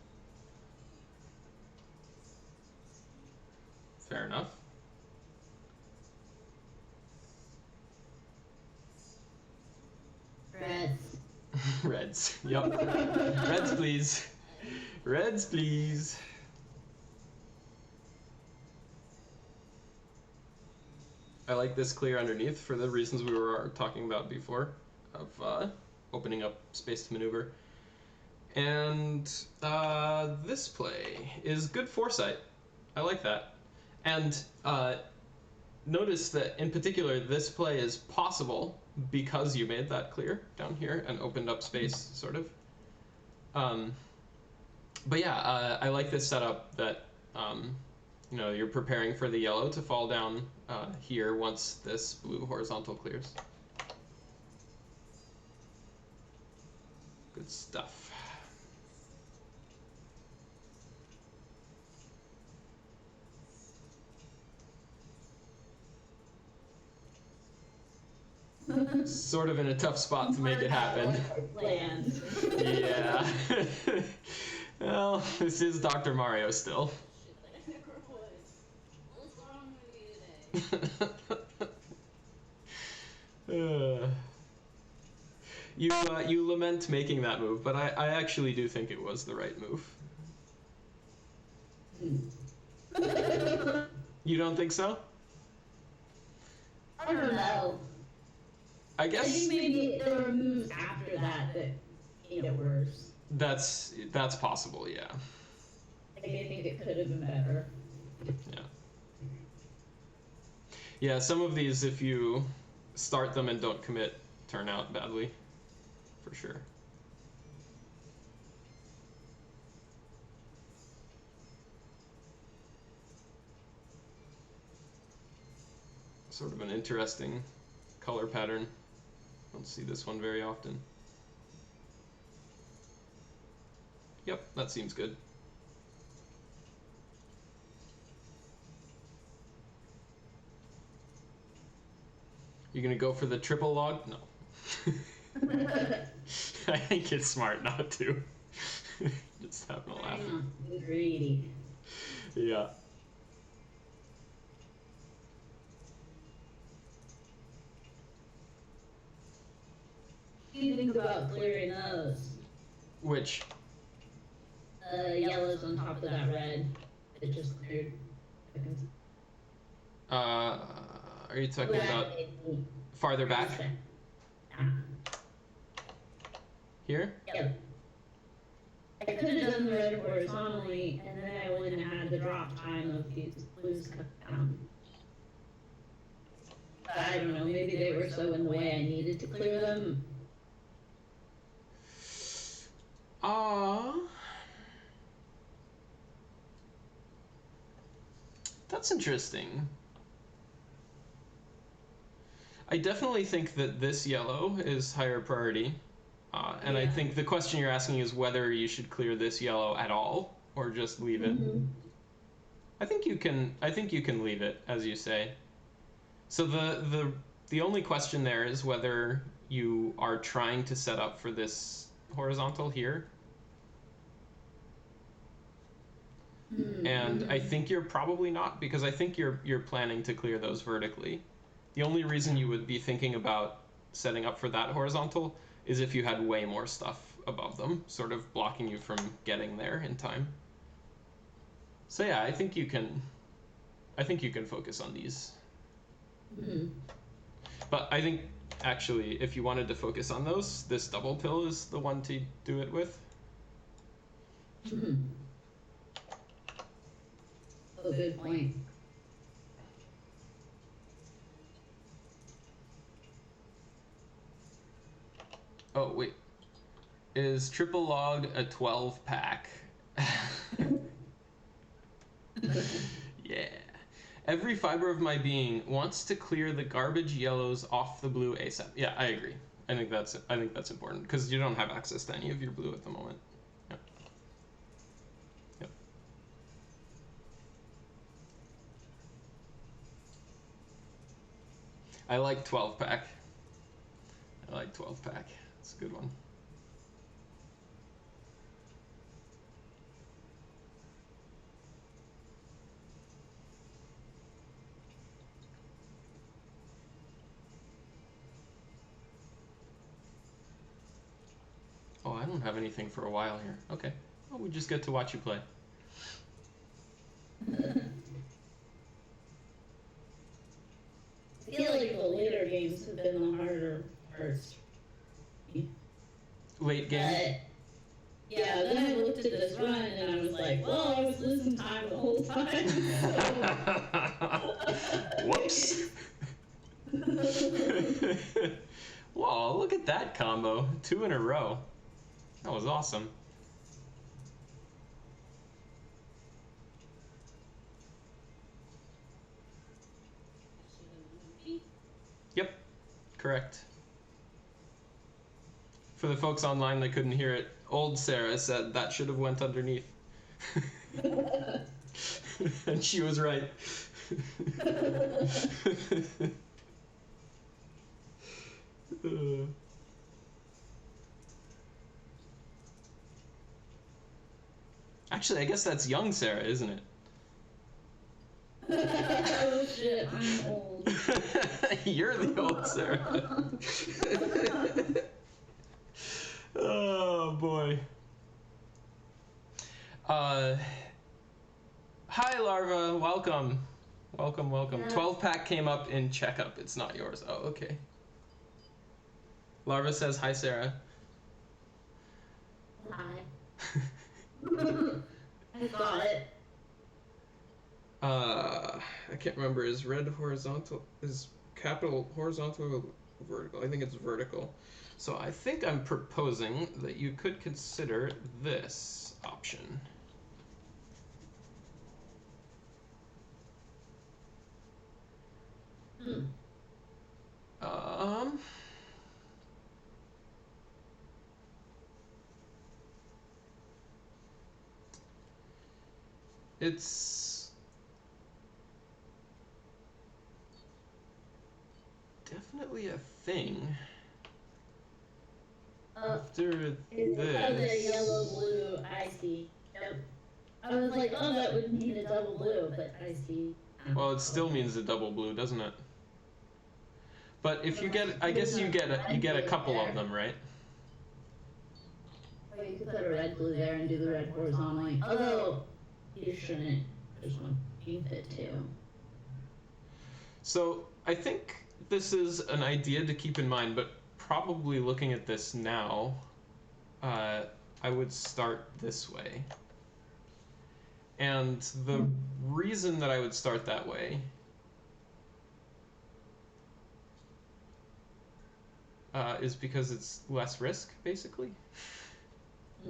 Fair enough. Reds. Reds. Yep. Reds, please. Reds, please. I like this clear underneath for the reasons we were talking about before, of opening up space to maneuver. And this play is good foresight. I like that. And notice that in particular this play is possible because you made that clear down here and opened up space, sort of. But yeah, I like this setup that you know, you're preparing for the yellow to fall down here once this blue horizontal clears. Good stuff. Sort of in a tough spot to make it happen. Land. Yeah. Well, this is Dr. Mario still. You lament making that move, but I actually do think it was the right move. You don't think so? I don't know. I guess I think maybe there were moves after that that made it worse. that's possible, yeah. Like, I think it could have been better. Yeah. Yeah, some of these, if you start them and don't commit, turn out badly, for sure. Sort of an interesting color pattern. Don't see this one very often. Yep, that seems good. You gonna go for the triple log? No. I think it's smart not to. Just having a laugh. Greedy. Yeah. What do you think about clearing those? Which? Yellows on top of that red. It just cleared. Are you talking about farther back? Yeah. Here? Yep. I could have done the red horizontally, and then I wouldn't have had the drop time of these blues cut down. But I don't know, maybe they were so in the way I needed to clear them. That's interesting. I definitely think that this yellow is higher priority. And I think the question you're asking is whether you should clear this yellow at all or just leave it. I think you can leave it, as you say. So the only question there is whether you are trying to set up for this horizontal here. And I think you're probably not, because I think you're planning to clear those vertically. The only reason you would be thinking about setting up for that horizontal is if you had way more stuff above them, sort of blocking you from getting there in time. So yeah, I think you can focus on these. But I think actually if you wanted to focus on those, this double pill is the one to do it with. Oh, good point. Oh, wait. Is triple log a 12 pack? Yeah. Every fiber of my being wants to clear the garbage yellows off the blue ASAP. Yeah, I agree. I think that's important because you don't have access to any of your blue at the moment. Yep. Yep. I like 12 pack. I like 12 pack. It's a good one. Oh, I don't have anything for a while here. Okay. Well, we just get to watch you play. I feel like the later games have been the harder parts. Late game? Yeah, then I looked at this run and I was like, well, I was losing time the whole time. Whoops. Whoa, look at that combo. 2 in a row. That was awesome. Yep, correct. For the folks online that couldn't hear it, old Sarah said that should have went underneath. And she was right. Actually, I guess that's young Sarah, isn't it? Oh shit, I'm old. You're the old Sarah. Oh boy. Hi Larva, welcome. Welcome. Yeah. 12 pack came up in checkup. It's not yours. Oh, okay. Larva says hi Sarah. Hi. I got it. I can't remember. Is red horizontal? Is capital horizontal or vertical? I think it's vertical. So I think I'm proposing that you could consider this option. It's definitely a thing. After it's this. The yellow blue, I see. Yep. I was like, oh, that would mean a double blue, but I see. Well, it still means a double blue, doesn't it? But if you get, I guess you get a couple of them, right? Oh, you could put a red blue there and do the red horizontally. Although you shouldn't. There's one you fit too. So I think this is an idea to keep in mind, but probably looking at this now, I would start this way. And the reason that I would start that way is because it's less risk, basically.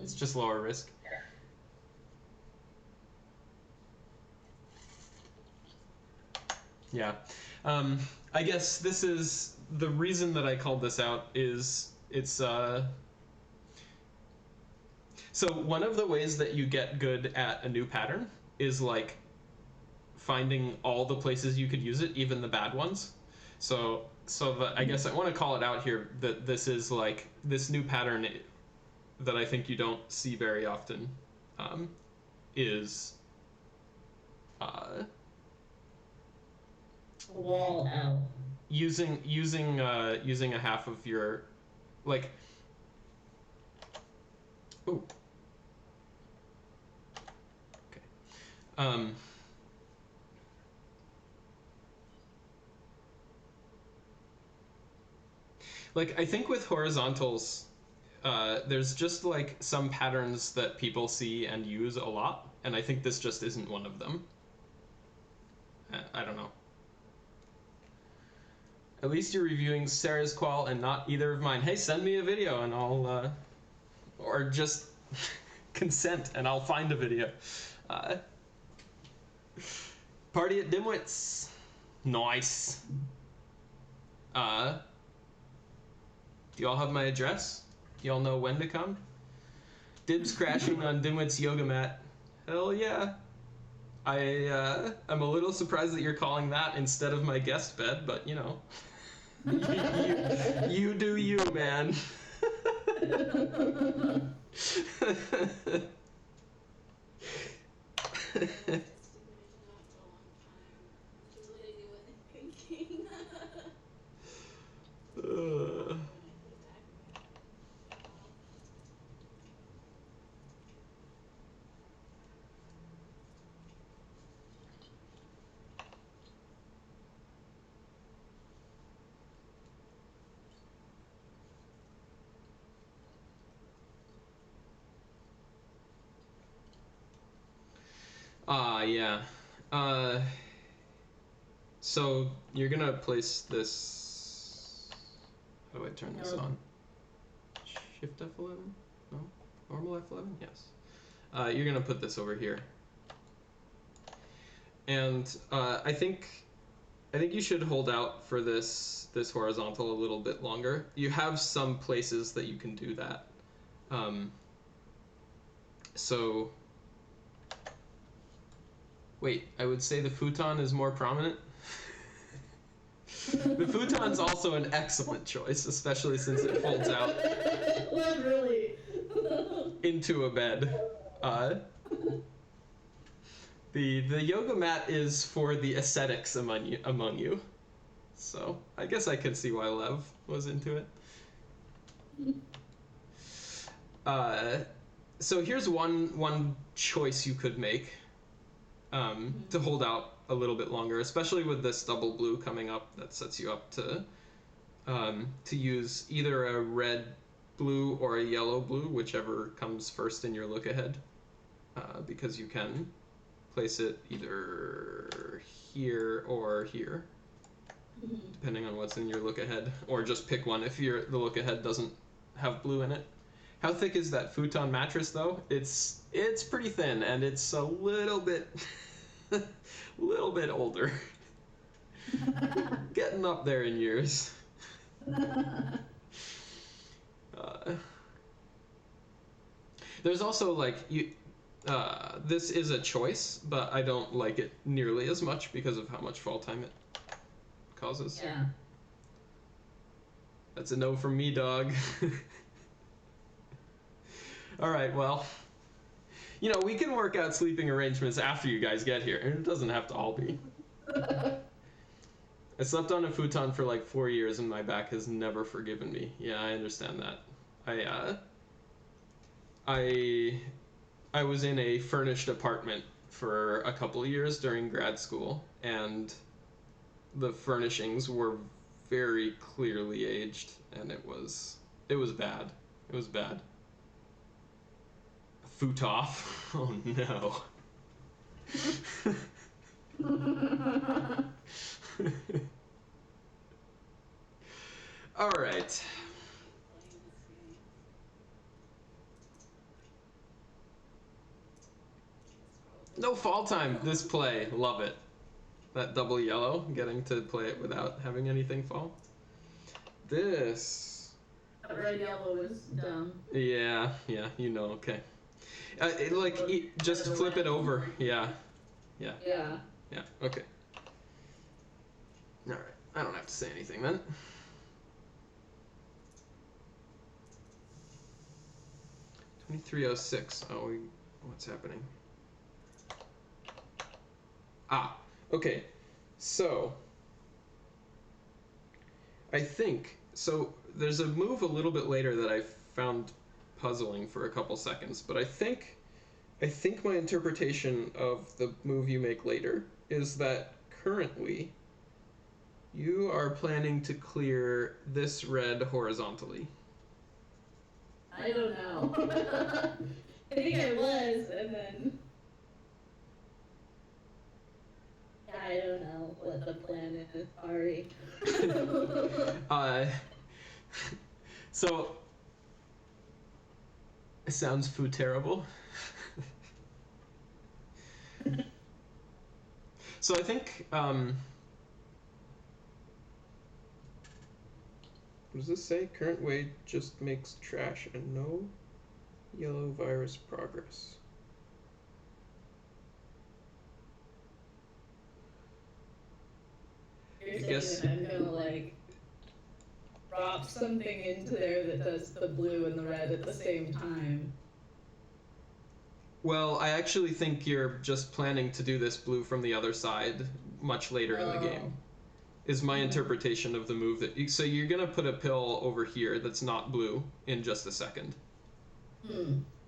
It's just lower risk. Yeah. I guess this is the reason that I called this out is it's so one of the ways that you get good at a new pattern is like finding all the places you could use it, even the bad ones. So I guess I want to call it out here that this is like this new pattern that I think you don't see very often is wall out. Using a half of your like. Oh. Okay. Like I think with horizontals, there's just like some patterns that people see and use a lot, and I think this just isn't one of them. I don't know. At least you're reviewing Sarah's qual and not either of mine. Hey, send me a video and I'll, or just consent and I'll find a video. Party at Dimwits. Nice. Do you all have my address? You all know when to come? Dibs crashing on Dimwit's yoga mat. Hell yeah. I'm a little surprised that you're calling that instead of my guest bed, but you know. you do you, man. Yeah. So you're gonna place this. How do I turn this on? Shift F11? No? Normal F11? Yes. You're gonna put this over here. And I think you should hold out for this horizontal a little bit longer. You have some places that you can do that. So wait, I would say the futon is more prominent. The futon's also an excellent choice, especially since it folds out Literally. into a bed. The yoga mat is for the ascetics among you. So I guess I can see why Lev was into it. So here's one choice you could make to hold out a little bit longer, especially with this double blue coming up. That sets you up to use either a red blue or a yellow blue, whichever comes first in your look ahead, because you can place it either here or here, depending on what's in your look ahead, or just pick one if the look ahead doesn't have blue in it. How thick is that futon mattress though? It's pretty thin, and it's a little bit little bit older. Getting up there in years. There's also like this is a choice, but I don't like it nearly as much because of how much fall time it causes. Yeah. That's a no from me, dog. All right, well, you know, we can work out sleeping arrangements after you guys get here, and it doesn't have to all be. I slept on a futon for like 4 years, and my back has never forgiven me. Yeah, I understand that. I was in a furnished apartment for a couple of years during grad school, and the furnishings were very clearly aged, and it was bad. It was bad. Foot off. Oh no. All right. No fall time this play. Love it. That double yellow, getting to play it without having anything fall. This. Red yellow was dumb. Yeah, you know, okay. Just flip it over. Yeah, okay. All right, I don't have to say anything then. $23.06. Oh, what's happening? Okay. So I think there's a move a little bit later that I found puzzling for a couple seconds, but I think my interpretation of the move you make later is that currently you are planning to clear this red horizontally. I don't know. I think I was, and then I don't know what the plan is. Sorry. So it sounds terrible. So I think what does this say? Current way just makes trash and no yellow virus progress. I guess I'm gonna like drop something into there that does the blue and the red at the same time. Well, I actually think you're just planning to do this blue from the other side much later in the game. Is my interpretation of the move so you're gonna put a pill over here that's not blue in just a second.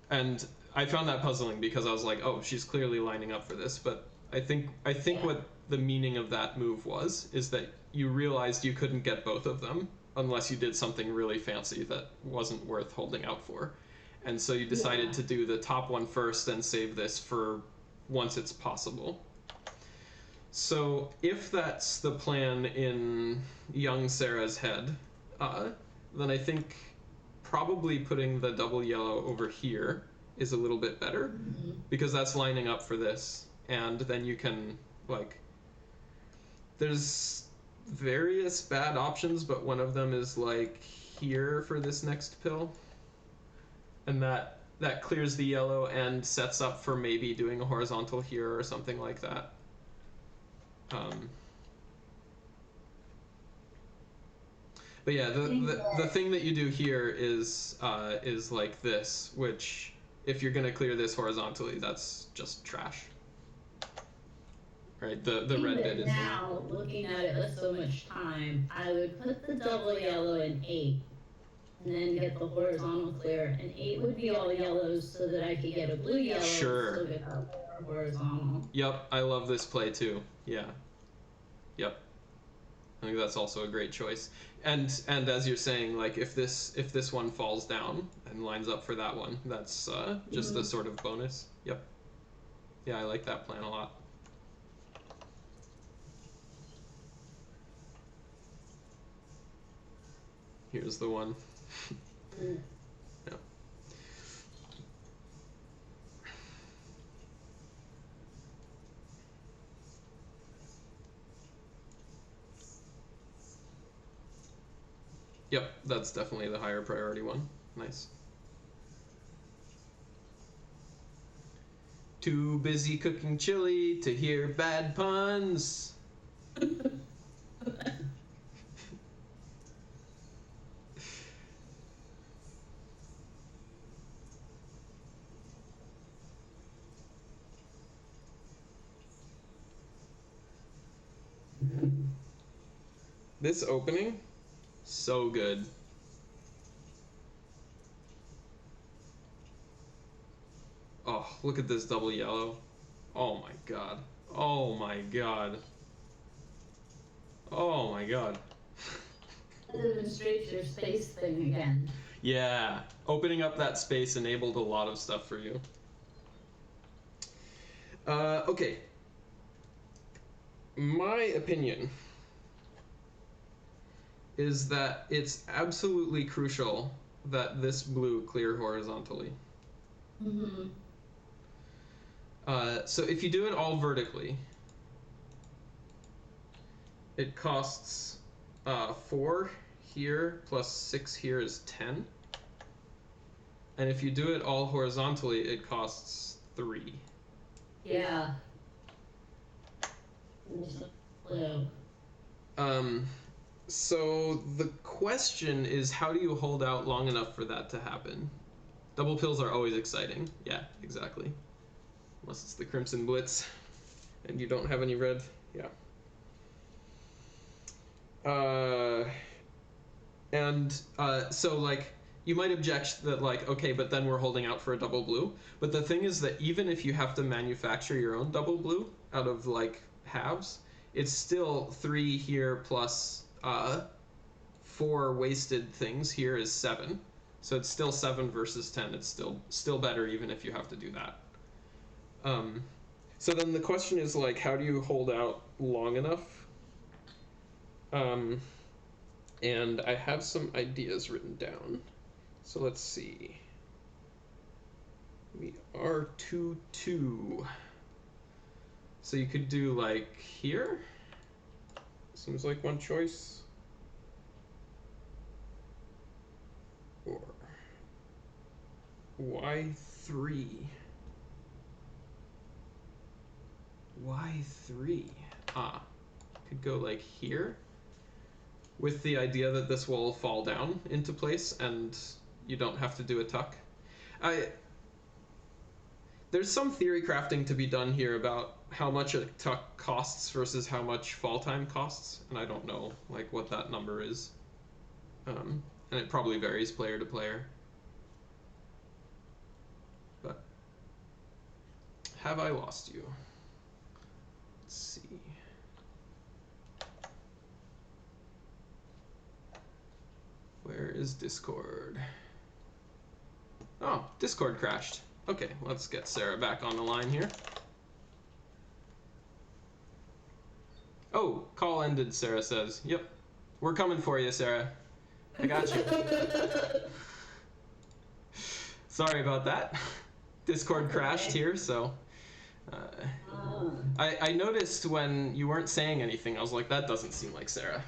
And I found that puzzling because I was like, oh, she's clearly lining up for this, but I think what the meaning of that move is that you realized you couldn't get both of them unless you did something really fancy that wasn't worth holding out for. And so you decided to do the top one first and save this for once it's possible. So if that's the plan in young Sarah's head, then I think probably putting the double yellow over here is a little bit better, because that's lining up for this. And then you can, like, there's various bad options, but one of them is like here for this next pill. And that clears the yellow and sets up for maybe doing a horizontal here or something like that. But yeah, the thing that you do here is like this, which if you're gonna clear this horizontally, that's just trash. Right, the red bit is. Now, looking at it with so much time, I would put the double yellow in 8, and then get the horizontal clear, and 8 would be all yellows so that I could get a blue yellow. Sure. And still get the horizontal. Yep, I love this play too. Yeah. Yep. I think that's also a great choice. And as you're saying, like if this one falls down and lines up for that one, that's just a sort of bonus. Yep. Yeah, I like that plan a lot. Here's the one. Mm. Yeah. Yep, that's definitely the higher priority one. Nice. Too busy cooking chili to hear bad puns. This opening, so good. Oh, look at this double yellow. Oh my god. Oh my god. Oh my god. That demonstrates your space thing again. Yeah, opening up that space enabled a lot of stuff for you. Okay. My opinion is that it's absolutely crucial that this blue clear horizontally. Mm-hmm. So if you do it all vertically, it costs 4 here plus 6 here is 10. And if you do it all horizontally, it costs 3. Yeah. So the question is, how do you hold out long enough for that to happen? Double pills are always exciting. Yeah, exactly. Unless it's the Crimson Blitz and you don't have any red. Yeah. So like, you might object that like, okay, but then we're holding out for a double blue. But the thing is that even if you have to manufacture your own double blue out of like halves, it's still 3 here plus 4 wasted things here is 7. So it's still 7 versus 10. It's still better even if you have to do that. So then the question is like, how do you hold out long enough? And I have some ideas written down. So let's see. We are 2-2. So you could do like here. Seems like one choice. Or Y3. Y3. Could go like here, with the idea that this will fall down into place and you don't have to do a tuck. There's some theory crafting to be done here about how much a tuck costs versus how much fall time costs, and I don't know like what that number is. And it probably varies player to player. But have I lost you? Let's see. Where is Discord? Oh, Discord crashed. Okay, let's get Sarah back on the line here. Oh, call ended, Sarah says. Yep, we're coming for you, Sarah. I got you. Sorry about that. Discord crashed here, so... I noticed when you weren't saying anything, I was like, that doesn't seem like Sarah.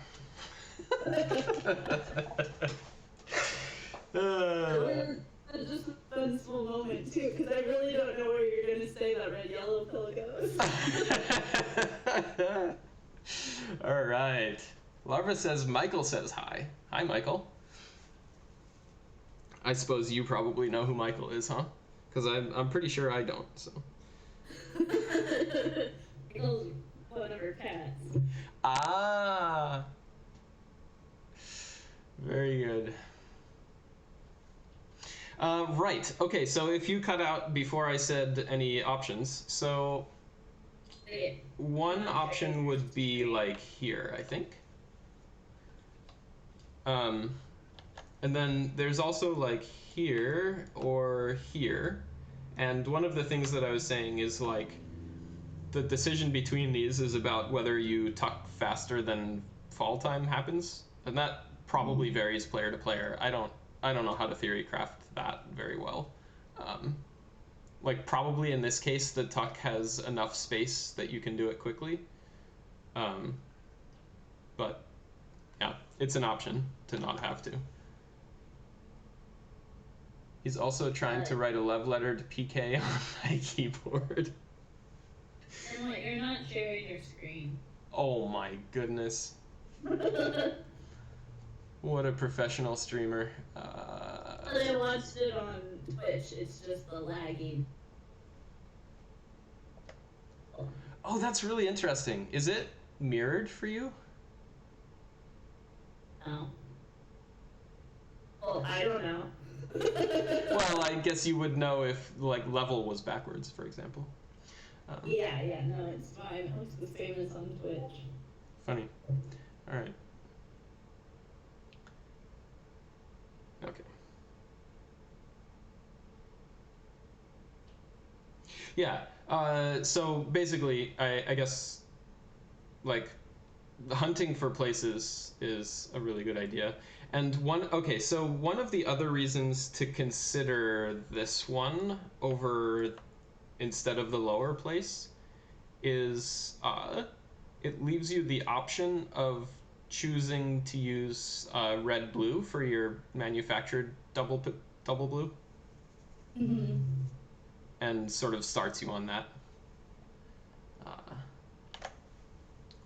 Just a sensible moment too, because I really don't know where you're gonna say that red yellow pill goes. All right. Larva says Michael says hi. Hi, Michael. I suppose you probably know who Michael is, huh? Because I'm pretty sure I don't. So. Michael's one of her cats. Ah. Very good. Right. Okay, so if you cut out before I said any options, so one option would be like here, I think. And then there's also like here or here. And one of the things that I was saying is like, the decision between these is about whether you tuck faster than fall time happens, and that probably varies player to player. I don't know how to theory craft that very well. Like probably in this case, the tuck has enough space that you can do it quickly. But yeah, it's an option to not have to. He's also trying to write a love letter to PK on my keyboard. And what, you're not sharing your screen. Oh my goodness. What a professional streamer. I watched it on Twitch, it's just the lagging. Oh, that's really interesting. Is it mirrored for you? No. Well, I don't know. Well, I guess you would know if like level was backwards, for example. Yeah, no, it's fine. It looks the same as on Twitch. Funny. All right. Okay. Yeah. So basically, I guess like hunting for places is a really good idea. And so one of the other reasons to consider this one over instead of the lower place is it leaves you the option of choosing to use red blue for your manufactured double blue. Mm-hmm. And sort of starts you on that.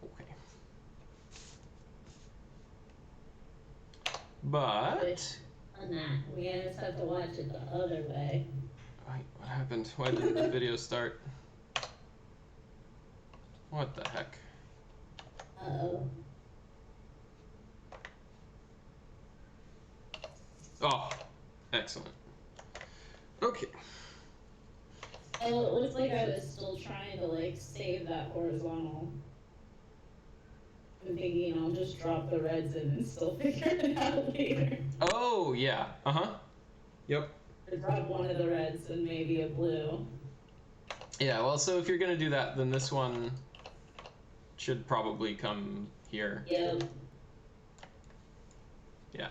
Okay. But on that, we just have to watch it the other way. Wait, what happened? Why didn't the video start? What the heck? Uh-oh. Oh, excellent. Okay. Oh, it looks like I was still trying to like save that horizontal. I'm thinking I'll just drop the reds in and still figure it out later. Oh yeah. Yep. Or drop one of the reds and maybe a blue. Yeah. Well, so if you're gonna do that, then this one should probably come here. Yep. Yeah.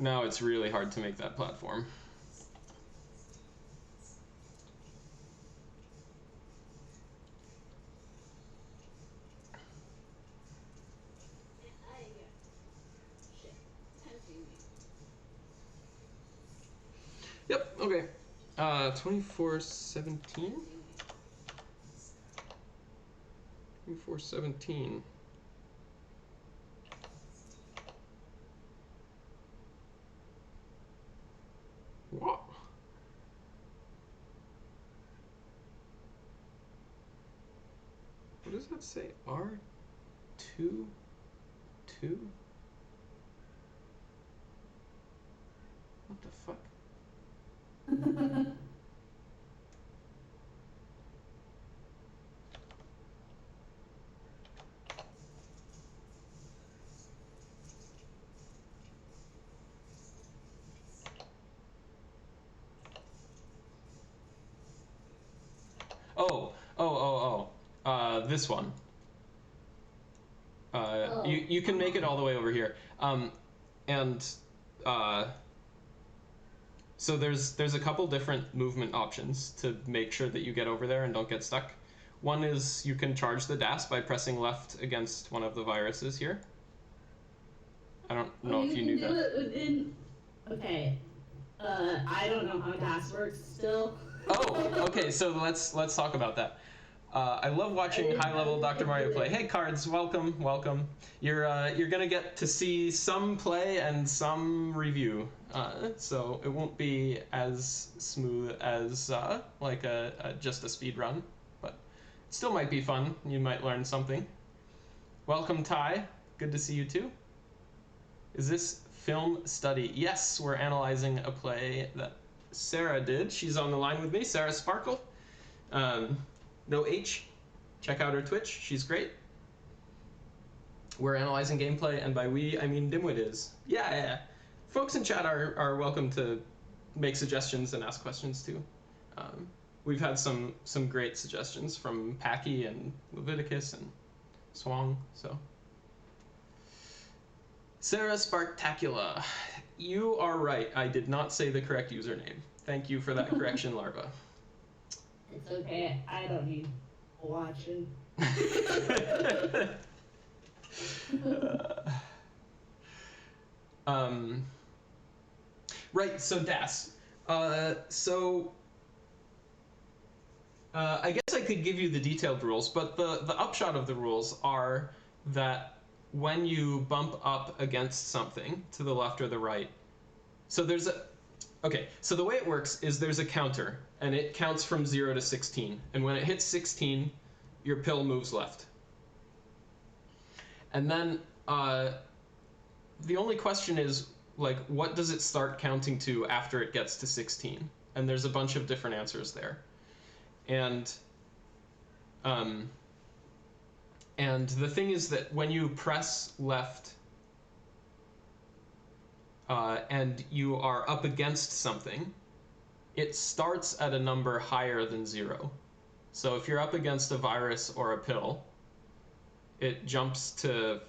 Now it's really hard to make that platform. Yep, okay. 2417. 2417. What? What does that say? R2? 2? What the fuck? This one. You can make it all the way over here. So there's a couple different movement options to make sure that you get over there and don't get stuck. One is you can charge the DAS by pressing left against one of the viruses here. I don't know if you knew that. Do it within... Okay. I don't know how DAS works still. Oh, okay. So let's talk about that. I love watching high-level Dr. Mario play. Hey, Cards, welcome. You're gonna get to see some play and some review, so it won't be as smooth as like just a speed run, but it still might be fun. You might learn something. Welcome, Ty. Good to see you too. Is this film study? Yes, we're analyzing a play that Sarah did. She's on the line with me, Sarah Sparkle. No H. Check out her Twitch. She's great. We're analyzing gameplay, and by we, I mean Dimwit is. Yeah. Folks in chat are welcome to make suggestions and ask questions too. We've had some great suggestions from Packy and Leviticus and Swang. So, sarasparktacula, you are right. I did not say the correct username. Thank you for that correction, Larva. It's okay. I don't need watching. Right. So Das. I guess I could give you the detailed rules, but the upshot of the rules are that when you bump up against something to the left or the right, so there's a, okay, so the way it works is there's a counter, and it counts from 0 to 16, and when it hits 16, your pill moves left. And then the only question is, like, what does it start counting to after it gets to 16? And there's a bunch of different answers there. And the thing is that when you press left and you are up against something, it starts at a number higher than 0. So if you're up against a virus or a pill, it jumps to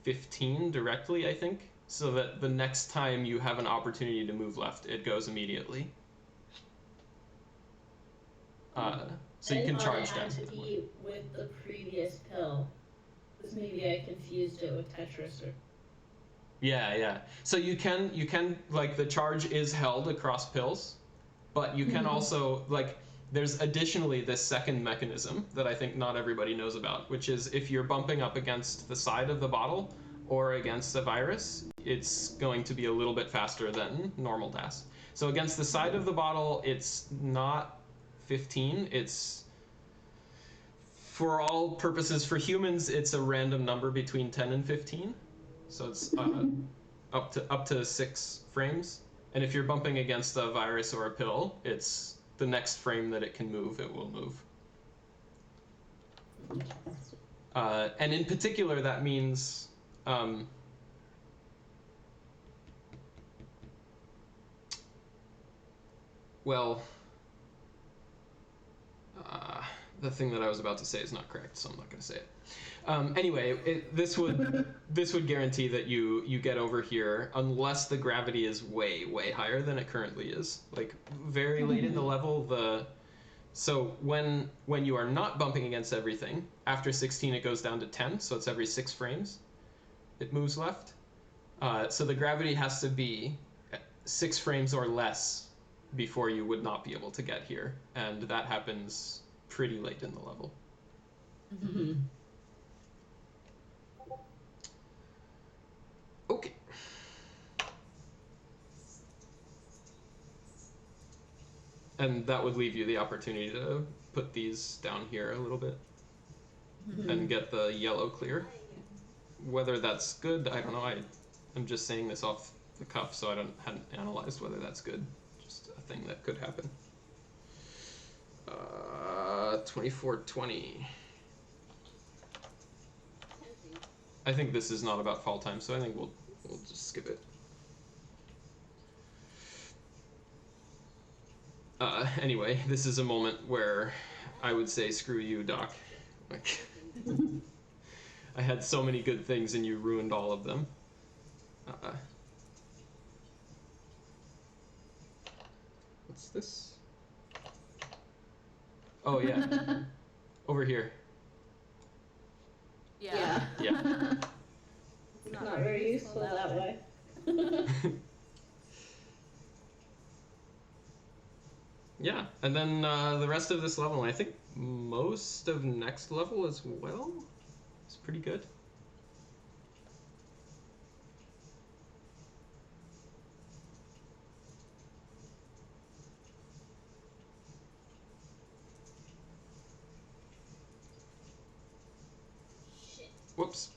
15 directly, I think, so that the next time you have an opportunity to move left, it goes immediately. So you can charge down. I thought it had to be with the previous pill. Because maybe I confused it with Tetris or... Yeah. So you can like, the charge is held across pills, but you can also, like, there's additionally this second mechanism that I think not everybody knows about, which is if you're bumping up against the side of the bottle or against a virus, it's going to be a little bit faster than normal DAS. So against the side of the bottle, it's not 15, it's, for all purposes, for humans, it's a random number between 10 and 15. So it's up to 6 frames. And if you're bumping against a virus or a pill, it's the next frame that it can move, it will move. And in particular, that means the thing that I was about to say is not correct, so I'm not going to say it. Anyway, this would guarantee that you get over here unless the gravity is way higher than it currently is. Like, very late in the level, so when you are not bumping against everything, after 16 it goes down to 10, so it's every 6 frames it moves left. So the gravity has to be 6 frames or less before you would not be able to get here, and that happens pretty late in the level. Okay. And that would leave you the opportunity to put these down here a little bit and get the yellow clear. Whether that's good, I don't know. I'm just saying this off the cuff, so I hadn't analyzed whether that's good. Just a thing that could happen. 2420. I think this is not about fall time, so I think we'll just skip it. Anyway, this is a moment where I would say, screw you, Doc. Like, I had so many good things and you ruined all of them. What's this? Oh, yeah. Over here. Yeah. It's not very useful that way. Yeah, and then the rest of this level, and I think most of next level as well, is pretty good. Whoops.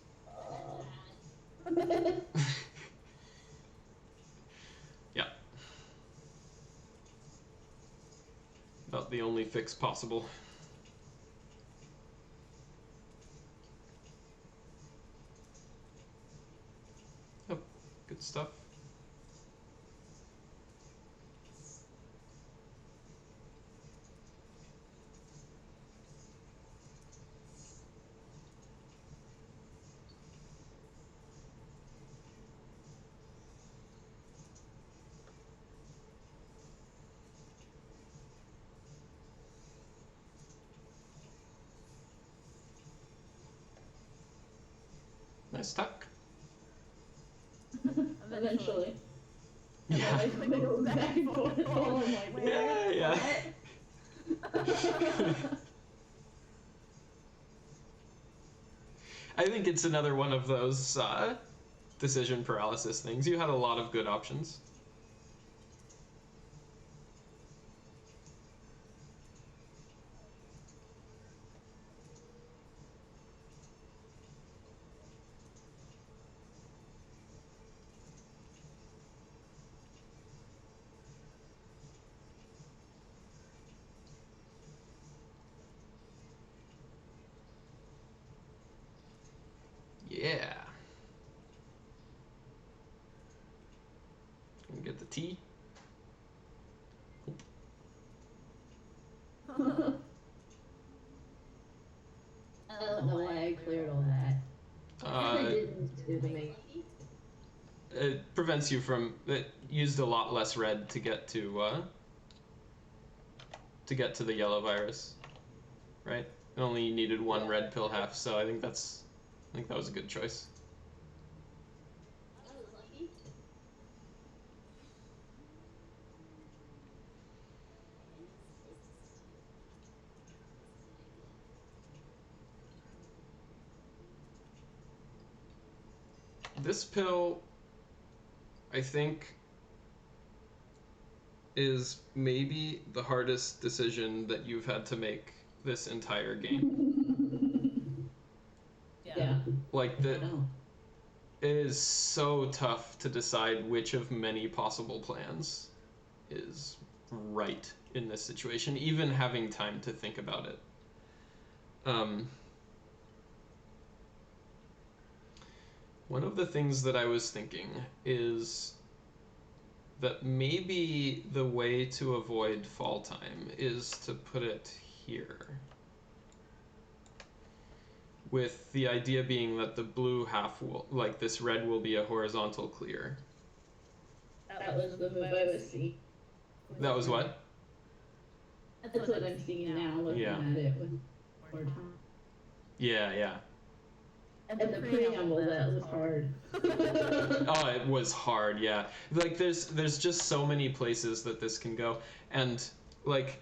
Yeah. About the only fix possible. Oh, good stuff. Nice tuck. Eventually. Yeah. Like, they go back and forth. I'm like, where? Yeah. I think it's another one of those decision paralysis things. You had a lot of good options. Yeah. Can get the T. I don't know why I cleared all that. I didn't do me. It prevents you from. It used a lot less red to get to the yellow virus, right? It only needed one red pill half, so I think that was a good choice. This pill, I think, is maybe the hardest decision that you've had to make this entire game. Yeah. Like, it is so tough to decide which of many possible plans is right in this situation, even having time to think about it. One of the things that I was thinking is that maybe the way to avoid fall time is to put it here. With the idea being that the blue half will, like this red, will be a horizontal clear. That was the move I was seeing. That was what? That's what I'm seeing now, looking at it with more time. Yeah. And the preamble, that was hard. Oh, it was hard, yeah. Like, there's just so many places that this can go. And, like,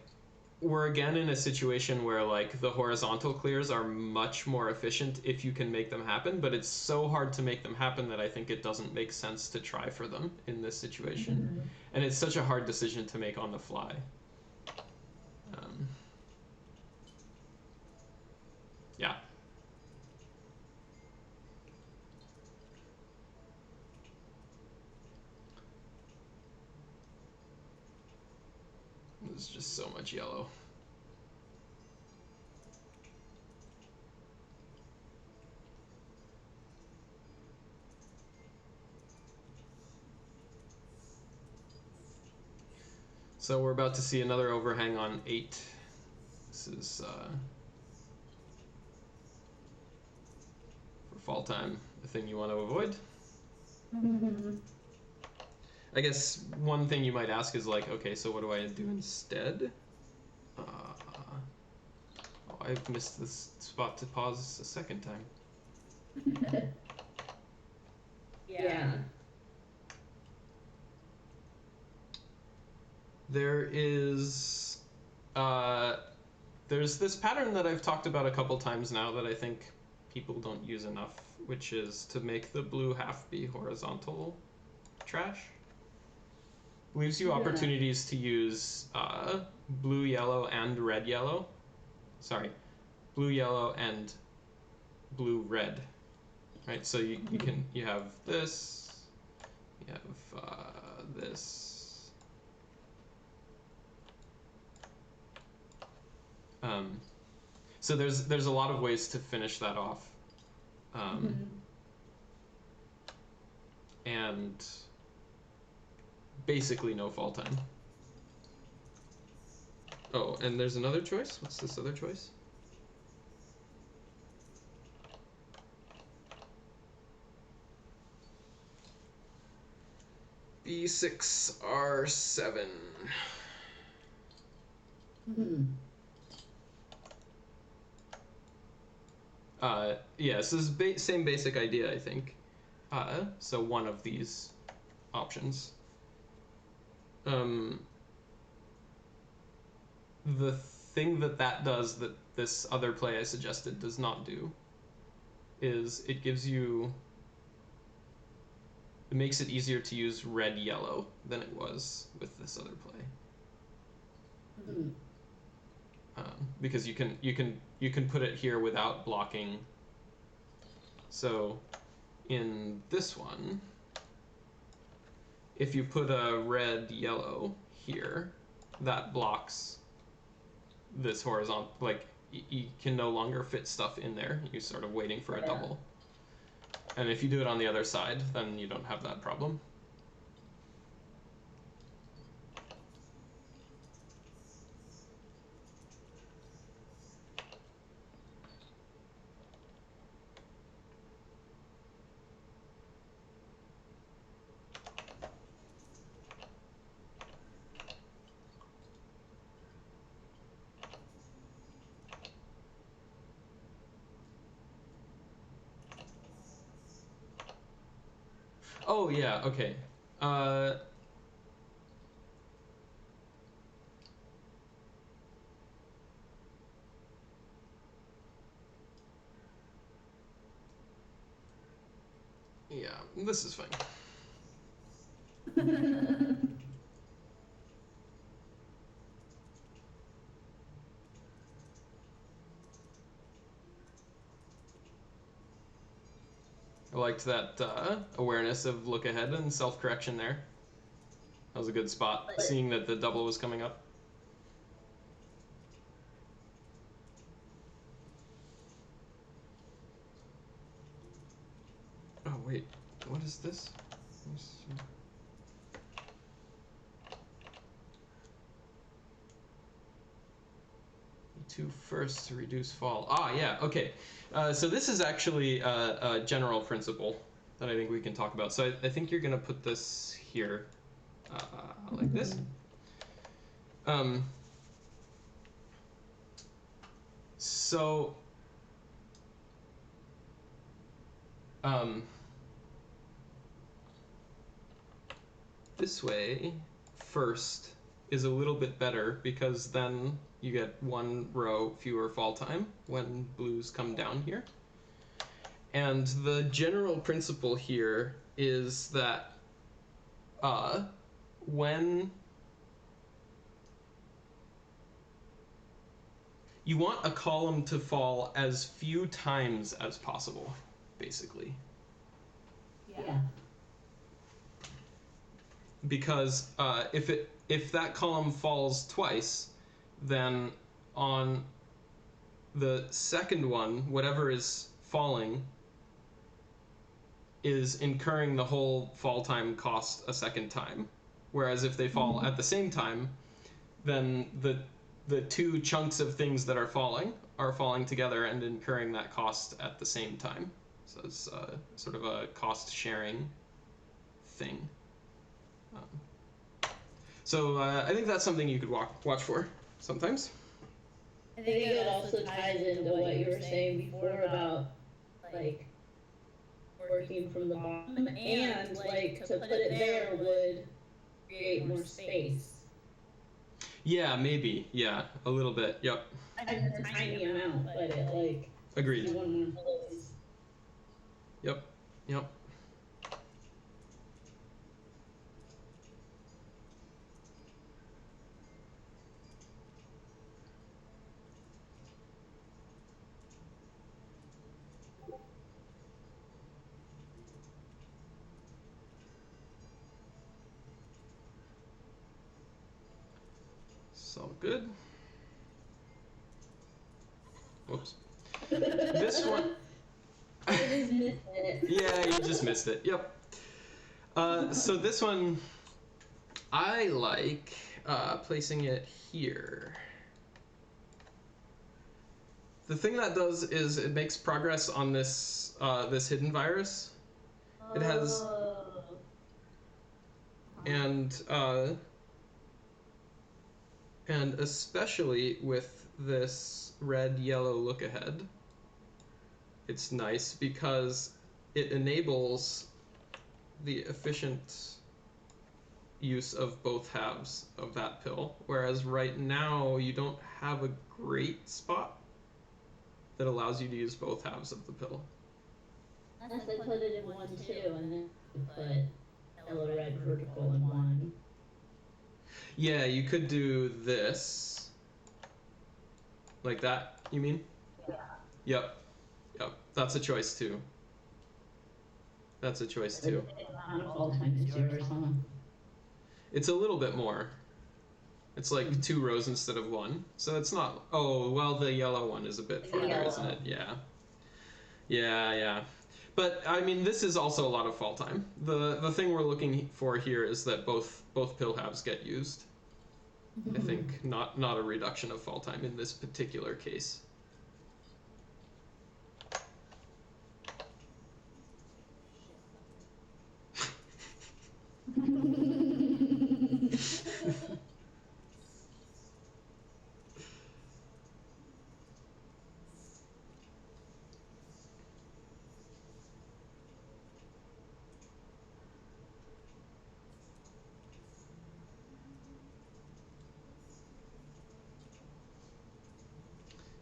we're again in a situation where, like, the horizontal clears are much more efficient if you can make them happen, but it's so hard to make them happen that I think it doesn't make sense to try for them in this situation. Mm-hmm. And it's such a hard decision to make on the fly. Yeah. There's just so much yellow. So we're about to see another overhang on 8. This is for fall time, the thing you want to avoid. Mm-hmm. I guess one thing you might ask is like, okay, so what do I do instead? Oh, I've missed this spot to pause a second time. Yeah. There's this pattern that I've talked about a couple times now that I think people don't use enough, which is to make the blue half be horizontal trash. Leaves you opportunities to use blue yellow and red yellow. Sorry, blue yellow and blue red. Right, so you have this, you have this. So there's a lot of ways to finish that off, and basically no fall time. Oh, and there's another choice. What's this other choice? B6 R7. Yeah, so this is same basic idea, I think. So one of these options. The thing that does that this other play I suggested does not do is it makes it easier to use red-yellow than it was with this other play. Mm-hmm. Because you can put it here without blocking. So in this one, if you put a red-yellow here, that blocks this horizontal, like you can no longer fit stuff in there. You're sort of waiting for a double. And if you do it on the other side, then you don't have that problem. Oh yeah, okay. Yeah, this is fine. I liked that awareness of look ahead and self-correction there. That was a good spot, seeing that the double was coming up. Oh wait, what is this? E2 first to reduce fall. Ah, yeah, okay. So this is actually a general principle that I think we can talk about. So I think you're going to put this here, like this. So this way, first is a little bit better because then you get one row fewer fall time when blues come down here. And the general principle here is that when you want a column to fall as few times as possible, basically. Yeah. Because if that column falls twice, then on the second one, whatever is falling is incurring the whole fall time cost a second time. Whereas if they fall at the same time, then the two chunks of things that are falling together and incurring that cost at the same time. So it's sort of a cost sharing thing. So I think that's something you could watch for sometimes. I think it also ties into what you were saying before about like working from the bottom, and like to put it there would create more space. Yeah, maybe. Yeah, a little bit. Yep. I mean, it's a tiny amount, but it like agreed. One more place. Yep. Yep. So good. Whoops. This one. I just missed it. Yeah, you just missed it. Yep. So this one, I like placing it here. The thing that does is it makes progress on this this hidden virus. It has and especially with this red-yellow look ahead, it's nice because it enables the efficient use of both halves of that pill, whereas right now you don't have a great spot that allows you to use both halves of the pill. Unless I put it in one too, and then put yellow, red, vertical in one. Yeah, you could do this. Like that, you mean? Yeah. Yep. Yep. That's a choice too. That's a choice too. Amount of all time is yours, huh? It's a little bit more. It's like 2 rows instead of 1. So it's not... Oh, well, the yellow one is a bit farther, isn't it? Yeah. Yeah, yeah. But, I mean, this is also a lot of fall time. The thing we're looking for here is that both pill halves get used. I think not a reduction of fall time in this particular case.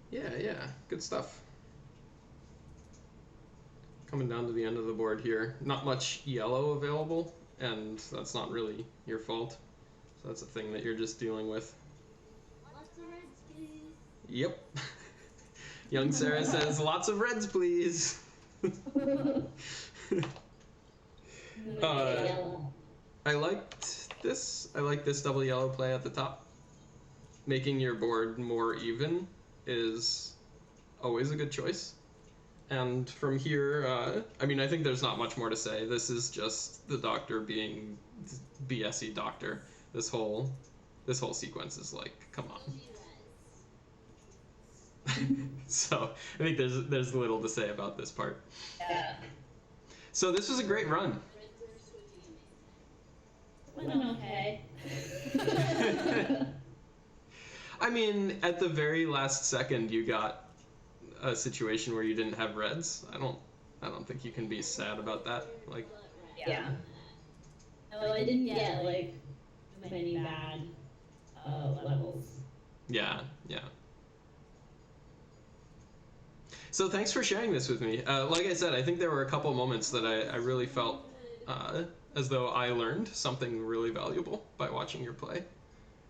Yeah, yeah, good stuff. Coming down to the end of the board here. Not much yellow available, and that's not really your fault. So that's a thing that you're just dealing with. Lots of reds, please. Yep. Young Sarah says, lots of reds, please. I liked this. I like this double yellow play at the top. Making your board more even is always a good choice. And from here, I mean, I think there's not much more to say. This is just the doctor being BSy doctor. This whole sequence is like, come on. So I think there's little to say about this part. Yeah. So this was a great run. Okay. I mean, at the very last second, you got a situation where you didn't have reds. I don't think you can be sad about that. Like, Yeah. No, I didn't get like many bad levels. yeah, yeah. So thanks for sharing this with me. Like I said, I think there were a couple moments that I really felt as though I learned something really valuable by watching your play,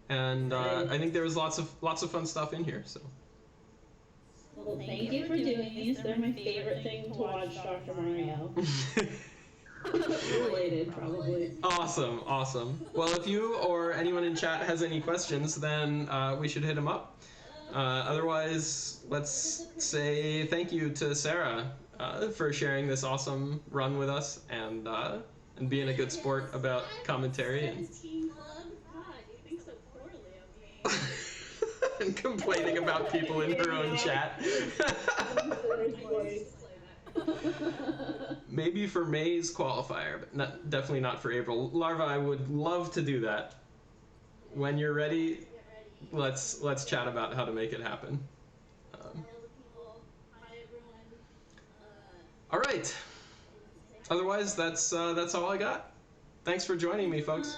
and I think there was lots of fun stuff in here. So. Well, thank you for doing these. They're my favorite thing to watch Dr. Mario. Related, probably. Awesome, awesome. Well, if you or anyone in chat has any questions, then we should hit them up. Otherwise, let's say thank you to Sarah for sharing this awesome run with us and being a good sport about commentary and and complaining about people in her own chat. Maybe for May's qualifier, but definitely not for April. Larva, I would love to do that. When you're ready, let's chat about how to make it happen. All right. Otherwise, that's all I got. Thanks for joining me, folks.